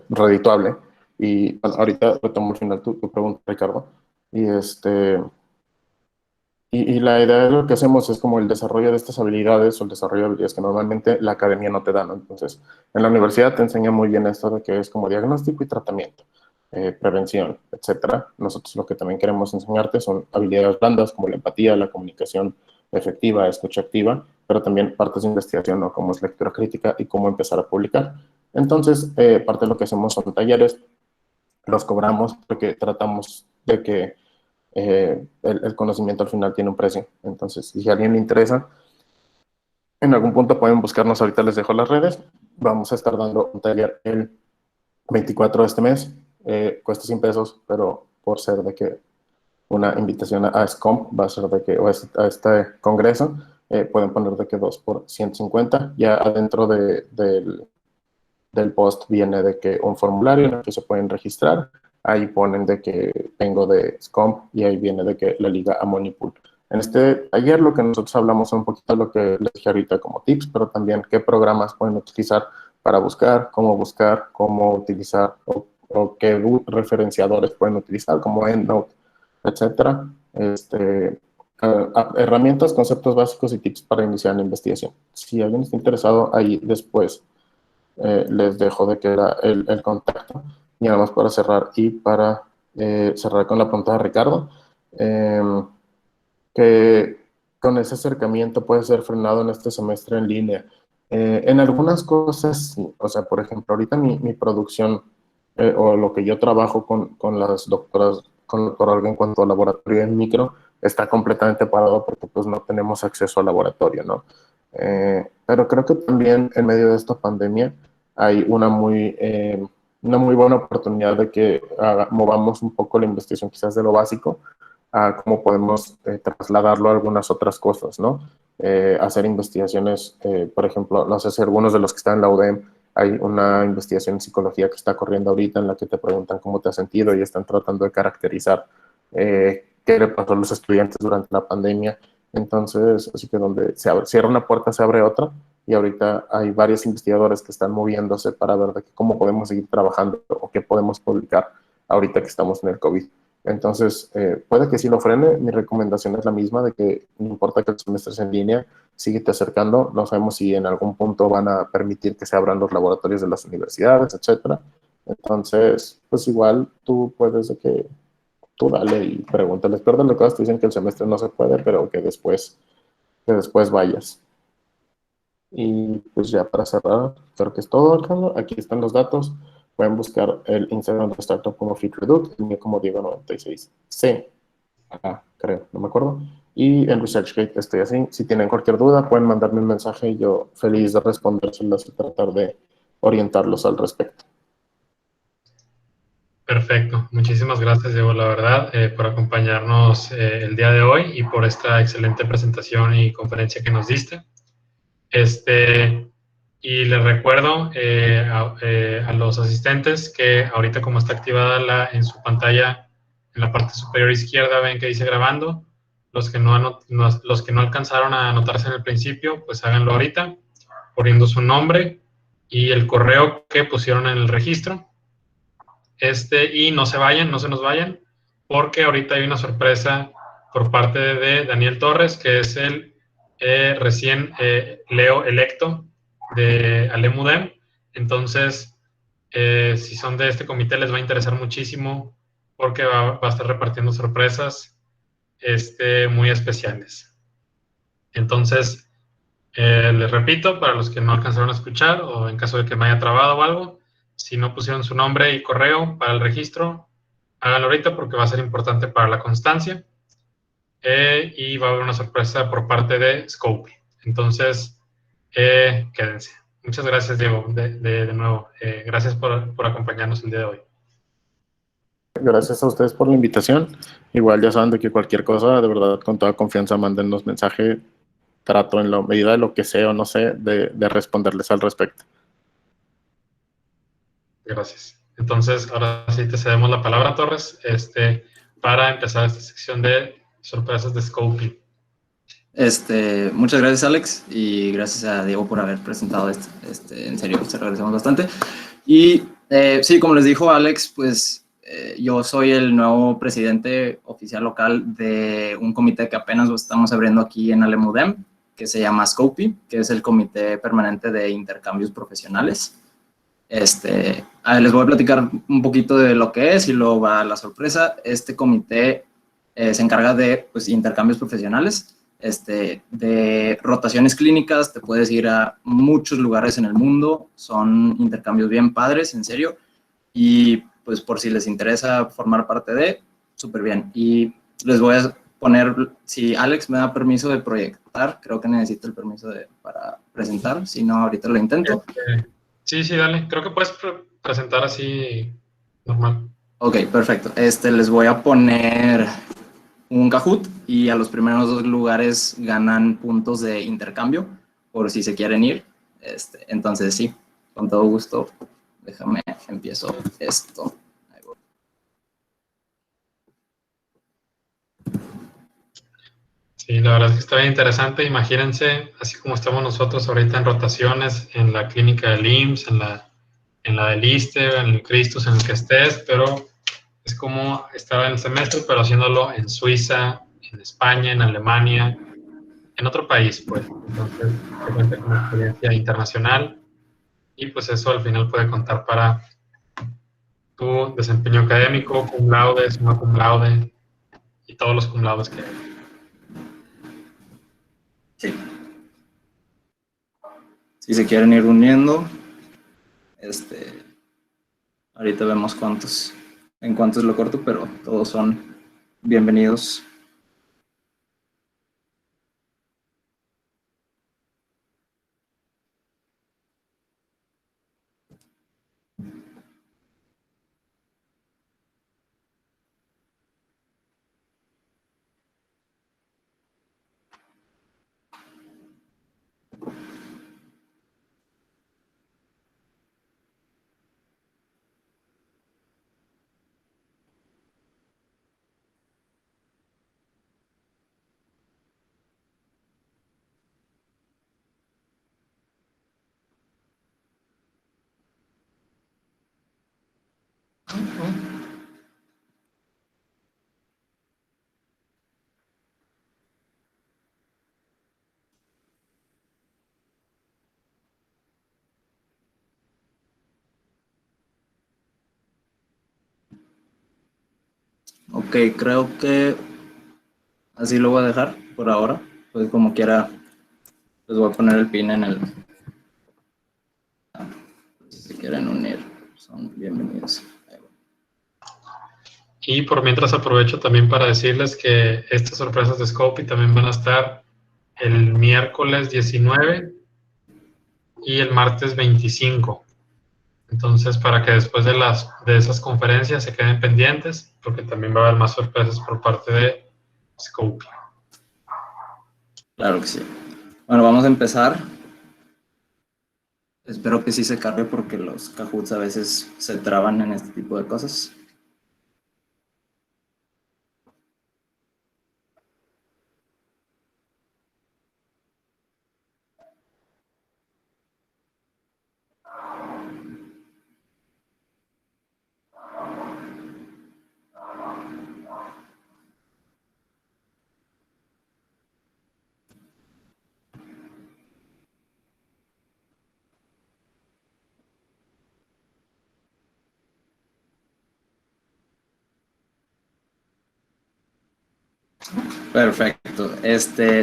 redituable. Y bueno, ahorita retomo al final tu pregunta, Ricardo. Y la idea de lo que hacemos es como el desarrollo de estas habilidades o el desarrollo de habilidades que normalmente la academia no te da, ¿no? Entonces, en la universidad te enseña muy bien esto de que es como diagnóstico y tratamiento, prevención, etcétera. Nosotros lo que también queremos enseñarte son habilidades blandas como la empatía, la comunicación efectiva, escucha activa, pero también partes de investigación, ¿no? Como es lectura crítica y cómo empezar a publicar. Entonces, parte de lo que hacemos son talleres, los cobramos porque tratamos de que el conocimiento al final tiene un precio. Entonces, si a alguien le interesa, en algún punto pueden buscarnos. Ahorita les dejo las redes. Vamos a estar dando un taller el 24 de este mes. Cuesta 100 pesos, pero por ser de que una invitación a SCOMP va a ser de que, o a este congreso, pueden poner de que 2 por 150. Ya adentro del post viene de que un formulario en el que se pueden registrar. Ahí ponen de que vengo de SCOMP y ahí viene de que la liga a Monipool. En este taller lo que nosotros hablamos un poquito de lo que les dije ahorita como tips, pero también qué programas pueden utilizar para buscar, cómo utilizar o qué referenciadores pueden utilizar como EndNote, etcétera. Herramientas, conceptos básicos y tips para iniciar la investigación. Si alguien está interesado, ahí después les dejo de que era el contacto. Y nada más para cerrar y para cerrar con la pregunta de Ricardo, que con ese acercamiento puede ser frenado en este semestre en línea. En algunas cosas sí, o sea, por ejemplo, ahorita mi producción o lo que yo trabajo con las doctoras, con el doctor Olga en cuanto a laboratorio en micro, está completamente parado porque pues no tenemos acceso al laboratorio, ¿no? Pero creo que también en medio de esta pandemia hay una muy buena oportunidad de que movamos un poco la investigación quizás de lo básico a cómo podemos trasladarlo a algunas otras cosas, ¿no? Hacer investigaciones, por ejemplo, no sé si algunos de los que están en la UDEM, hay una investigación en psicología que está corriendo ahorita en la que te preguntan cómo te has sentido y están tratando de caracterizar qué le pasó a los estudiantes durante la pandemia. Entonces, así que donde cierra una puerta, se abre otra, y ahorita hay varios investigadores que están moviéndose para ver de cómo podemos seguir trabajando o qué podemos publicar ahorita que estamos en el COVID. Entonces, puede que sí lo frene. Mi recomendación es la misma, de que no importa que el semestre sea en línea, síguete acercando. No sabemos si en algún punto van a permitir que se abran los laboratorios de las universidades, etcétera. Entonces, pues igual tú puedes de que tú dale y pregúntales. Perdón, lo que te dicen que el semestre no se puede, pero que después vayas. Y pues ya para cerrar, creo que es todo, Alejandro. Aquí están los datos. Pueden buscar el Instagram de Startup como FitReduct, el mío como Diego96C, creo, no me acuerdo. Y en ResearchGate estoy así. Si tienen cualquier duda, pueden mandarme un mensaje y yo feliz de respondérselas y tratar de orientarlos al respecto. Perfecto. Muchísimas gracias, Diego, la verdad, por acompañarnos el día de hoy y por esta excelente presentación y conferencia que nos diste. Y les recuerdo a los asistentes que ahorita, como está activada en su pantalla, en la parte superior izquierda, ven que dice grabando. Los que no alcanzaron a anotarse en el principio, pues háganlo ahorita, poniendo su nombre y el correo que pusieron en el registro. Y no se vayan, no se nos vayan, porque ahorita hay una sorpresa por parte de Daniel Torres, que es el recién Leo electo de Alemudem. Entonces, si son de este comité, les va a interesar muchísimo, porque va a estar repartiendo sorpresas muy especiales. Entonces, les repito, para los que no alcanzaron a escuchar, o en caso de que me haya trabado o algo, si no pusieron su nombre y correo para el registro, háganlo ahorita porque va a ser importante para la constancia. Y va a haber una sorpresa por parte de Scope. Entonces, quédense. Muchas gracias, Diego, de nuevo. Gracias por acompañarnos el día de hoy. Gracias a ustedes por la invitación. Igual ya saben de que cualquier cosa, de verdad, con toda confianza, mándennos mensaje. Trato en la medida de lo que sé o no sé de responderles al respecto. Gracias. Entonces, ahora sí te cedemos la palabra, Torres, para empezar esta sección de sorpresas de Scopely. Muchas gracias, Alex, y gracias a Diego por haber presentado esto. En serio, se lo agradecemos bastante. Y sí, como les dijo Alex, pues yo soy el nuevo presidente oficial local de un comité que apenas lo estamos abriendo aquí en Alemudem, que se llama SCOPI, que es el Comité Permanente de Intercambios Profesionales. Les voy a platicar un poquito de lo que es y luego va la sorpresa. Este comité se encarga de pues, intercambios profesionales, de rotaciones clínicas, te puedes ir a muchos lugares en el mundo, son intercambios bien padres, en serio, y pues por si les interesa formar parte de, súper bien. Y les voy a poner, si Alex me da permiso de proyectar, creo que necesito el permiso para presentar, si no ahorita lo intento. Sí, sí, dale. Creo que puedes presentar así normal. Ok, perfecto. Les voy a poner un Kahoot y a los primeros 2 lugares ganan puntos de intercambio por si se quieren ir. Entonces, sí, con todo gusto. Déjame, empiezo esto. Sí, la verdad es que está bien interesante. Imagínense, así como estamos nosotros ahorita en rotaciones en la clínica del IMSS, en la del ISSSTE, en el Christus, en el que estés, pero es como estar en el semestre, pero haciéndolo en Suiza, en España, en Alemania, en otro país, pues. Entonces, se cuenta con experiencia internacional y pues eso al final puede contar para tu desempeño académico, cum laude, summa cum laude y todos los cum laudes que hay. Sí. Si se quieren ir uniendo, ahorita vemos en cuántos lo corto, pero todos son bienvenidos. Ok, creo que así lo voy a dejar por ahora. Pues como quiera, les voy a poner el pin en el... Si se quieren unir, son bienvenidos. Y por mientras aprovecho también para decirles que estas sorpresas de Scopy también van a estar el miércoles 19 y el martes 25. Entonces, para que después de esas conferencias se queden pendientes, porque también va a haber más sorpresas por parte de Scopy. Claro que sí. Bueno, vamos a empezar. Espero que sí se cargue porque los Kahoots a veces se traban en este tipo de cosas. Perfecto.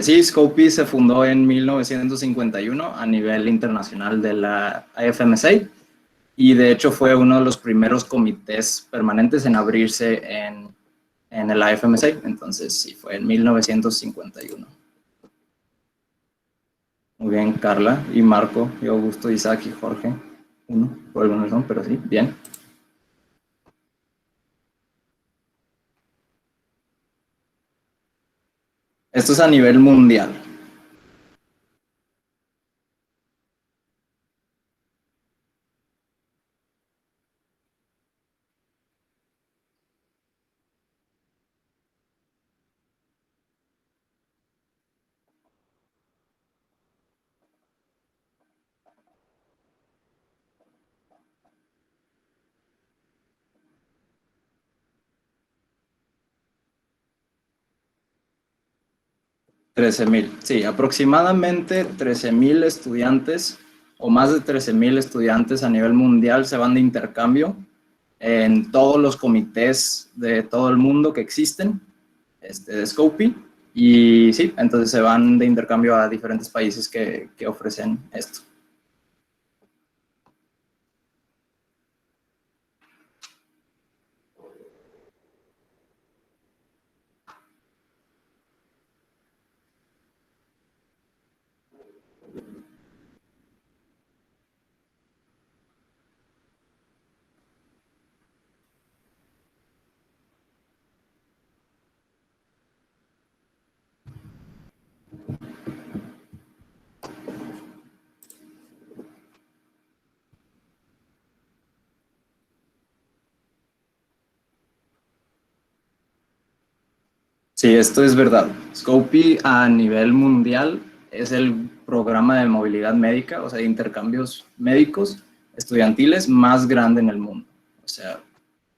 Sí, Scopy se fundó en 1951 a nivel internacional de la IFMSA y de hecho fue uno de los primeros comités permanentes en abrirse en el IFMSA. Entonces, sí, fue en 1951. Muy bien, Carla y Marco y Augusto, Isaac y Jorge. Uno, por alguna razón, pero sí, bien. Esto es a nivel mundial. 13,000, sí, aproximadamente 13,000 estudiantes o más de 13,000 estudiantes a nivel mundial se van de intercambio en todos los comités de todo el mundo que existen, de Scopy, y sí, entonces se van de intercambio a diferentes países que ofrecen esto. Sí, esto es verdad. Scopy a nivel mundial es el programa de movilidad médica, o sea, de intercambios médicos estudiantiles más grande en el mundo. O sea,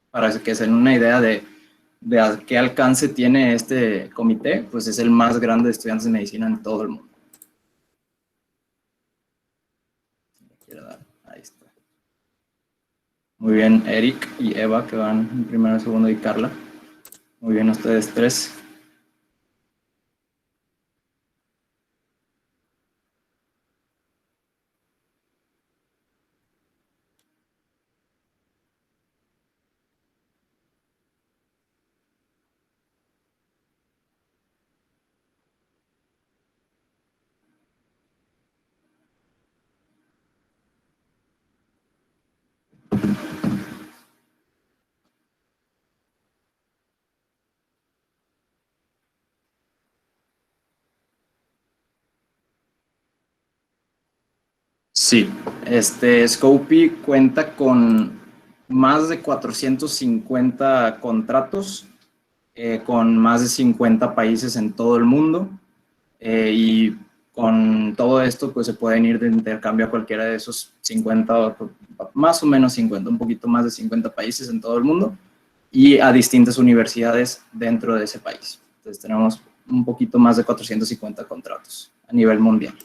para que se den una idea de a qué alcance tiene este comité, pues es el más grande de estudiantes de medicina en todo el mundo. Ahí está. Muy bien, Eric y Eva, que van en primero, segundo, y Carla. Muy bien, ustedes tres. Sí, Scopy cuenta con más de 450 contratos con más de 50 países en todo el mundo y con todo esto pues se pueden ir de intercambio a cualquiera de esos 50, más o menos 50, un poquito más de 50 países en todo el mundo y a distintas universidades dentro de ese país. Entonces tenemos un poquito más de 450 contratos a nivel mundial.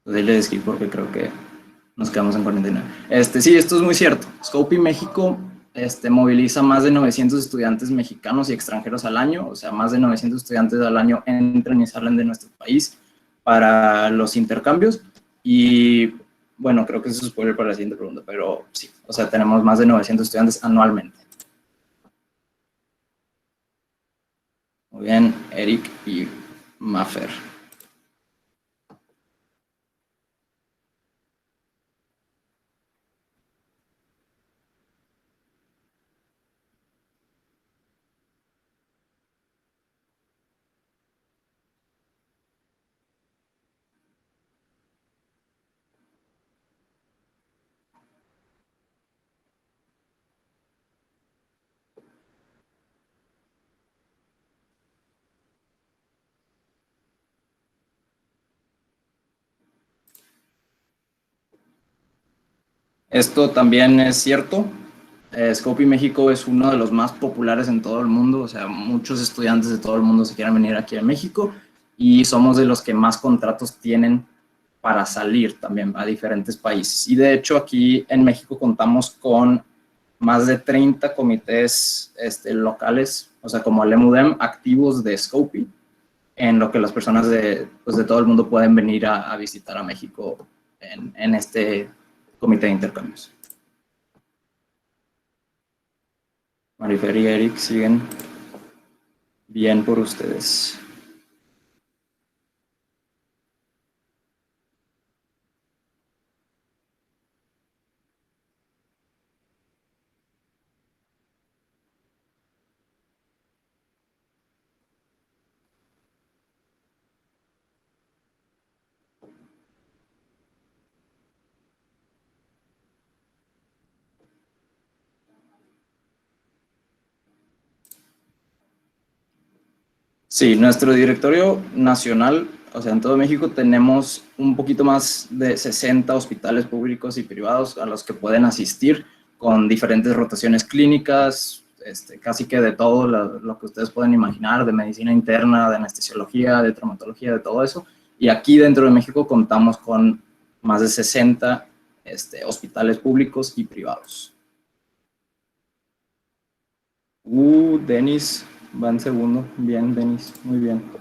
Entonces le escribí porque creo que nos quedamos en cuarentena. Sí, esto es muy cierto. Scopy México moviliza más de 900 estudiantes mexicanos y extranjeros al año, o sea, más de 900 estudiantes al año entran y salen de nuestro país para los intercambios. Y bueno, creo que eso es spoiler para la siguiente pregunta, pero sí, o sea, tenemos más de 900 estudiantes anualmente. Muy bien, Eric y Maffer. Esto también es cierto. Scopy México es uno de los más populares en todo el mundo, o sea, muchos estudiantes de todo el mundo se quieren venir aquí a México y somos de los que más contratos tienen para salir también a diferentes países. Y de hecho aquí en México contamos con más de 30 comités locales, o sea, como el EMUDEM, activos de Scopy, en lo que las personas pues de todo el mundo pueden venir a visitar a México en este comité de intercambios. Marifer y Eric siguen bien por ustedes. Sí, nuestro directorio nacional, o sea, en todo México tenemos un poquito más de 60 hospitales públicos y privados a los que pueden asistir con diferentes rotaciones clínicas, casi que de todo lo que ustedes pueden imaginar, de medicina interna, de anestesiología, de traumatología, de todo eso. Y aquí dentro de México contamos con más de 60 hospitales públicos y privados. Denis va en segundo. Bien, Denis, muy bien.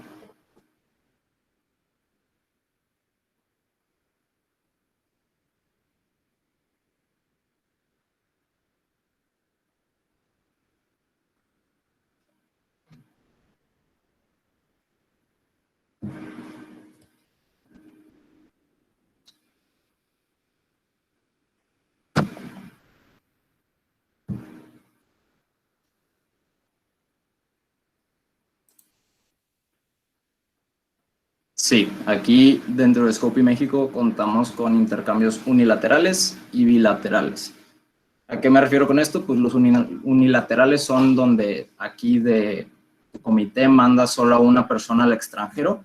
Sí, aquí dentro de Scopy México contamos con intercambios unilaterales y bilaterales. ¿A qué me refiero con esto? Pues los unilaterales son donde aquí de tu comité manda solo a una persona al extranjero,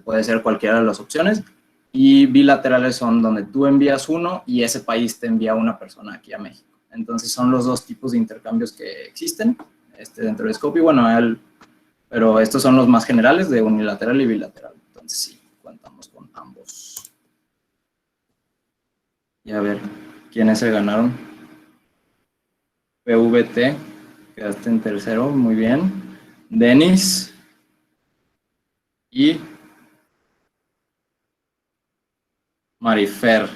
puede ser cualquiera de las opciones, y bilaterales son donde tú envías uno y ese país te envía una persona aquí a México. Entonces son los dos tipos de intercambios que existen dentro de Scopy. Bueno, pero estos son los más generales de unilateral y bilateral. Entonces sí, contamos con ambos. Y a ver, ¿quiénes se ganaron? PVT, quedaste en tercero, muy bien. Denis. Y Marifer.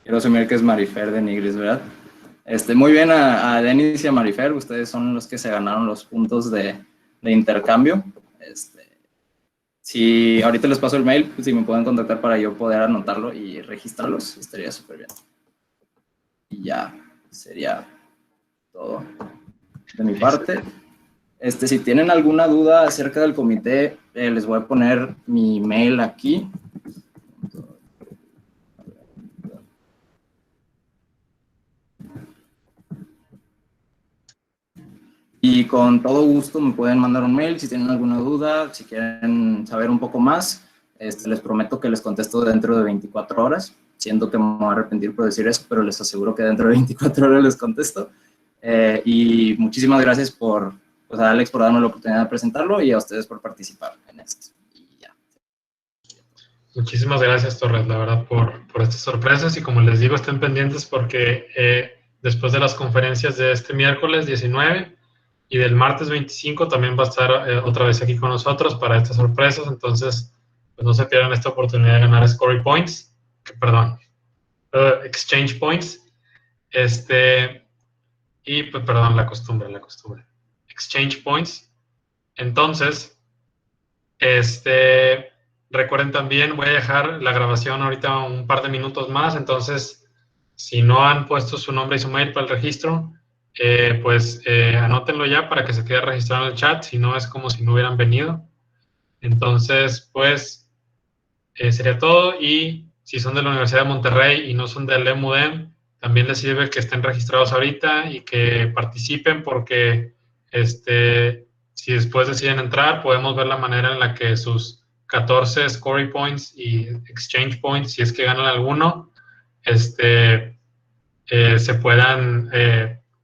Quiero asumir que es Marifer de Nigris, ¿verdad? Muy bien a Denis y a Marifer, ustedes son los que se ganaron los puntos de intercambio. Si ahorita les paso el mail, pues si me pueden contactar para yo poder anotarlo y registrarlos, estaría súper bien. Y ya sería todo de mi parte. Si tienen alguna duda acerca del comité, les voy a poner mi mail aquí. Y con todo gusto me pueden mandar un mail si tienen alguna duda, si quieren saber un poco más. Les prometo que les contesto dentro de 24 horas. Siento que me voy a arrepentir por decir eso, pero les aseguro que dentro de 24 horas les contesto. Y muchísimas gracias a Alex por darme la oportunidad de presentarlo y a ustedes por participar en esto. Y ya. Muchísimas gracias, Torres, la verdad, por estas sorpresas. Y como les digo, estén pendientes porque después de las conferencias de este miércoles 19 y del martes 25 también va a estar otra vez aquí con nosotros para estas sorpresas. Entonces, pues no se pierdan esta oportunidad de ganar Scory Points, Exchange Points. Y pues, perdón, la costumbre. Exchange Points. Entonces, recuerden también, voy a dejar la grabación ahorita un par de minutos más, entonces, si no han puesto su nombre y su mail para el registro, anótenlo ya para que se quede registrado en el chat, si no es como si no hubieran venido. Entonces, pues, sería todo. Y si son de la Universidad de Monterrey y no son del EMUDEM, también les sirve que estén registrados ahorita y que participen porque si después deciden entrar, podemos ver la manera en la que sus 14 Scory Points y Exchange Points, si es que ganan alguno, se puedan,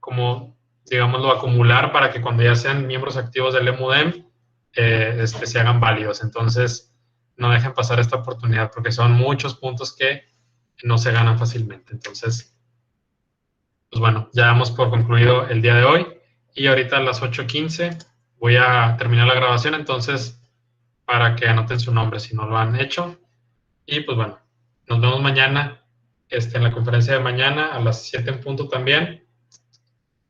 como digámoslo, acumular para que cuando ya sean miembros activos del EMUDEM, se hagan válidos. Entonces, no dejen pasar esta oportunidad porque son muchos puntos que no se ganan fácilmente. Entonces, pues bueno, ya damos por concluido el día de hoy y ahorita a las 8:15 voy a terminar la grabación, entonces, para que anoten su nombre si no lo han hecho. Y pues bueno, nos vemos mañana en la conferencia de mañana a las 7 en punto también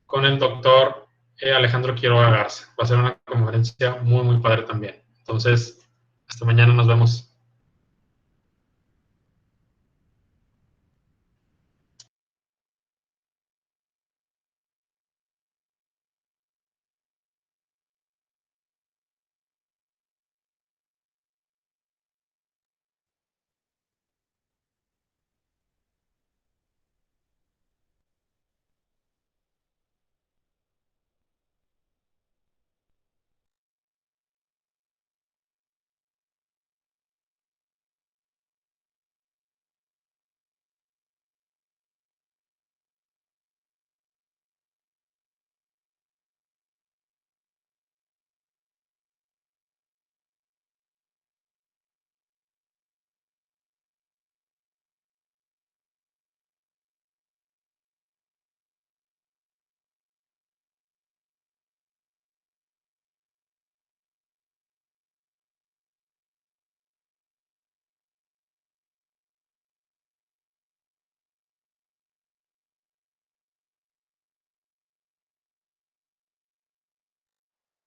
con el doctor Alejandro Quiroga Garza. Va a ser una conferencia muy, muy padre también. Entonces, hasta mañana, nos vemos.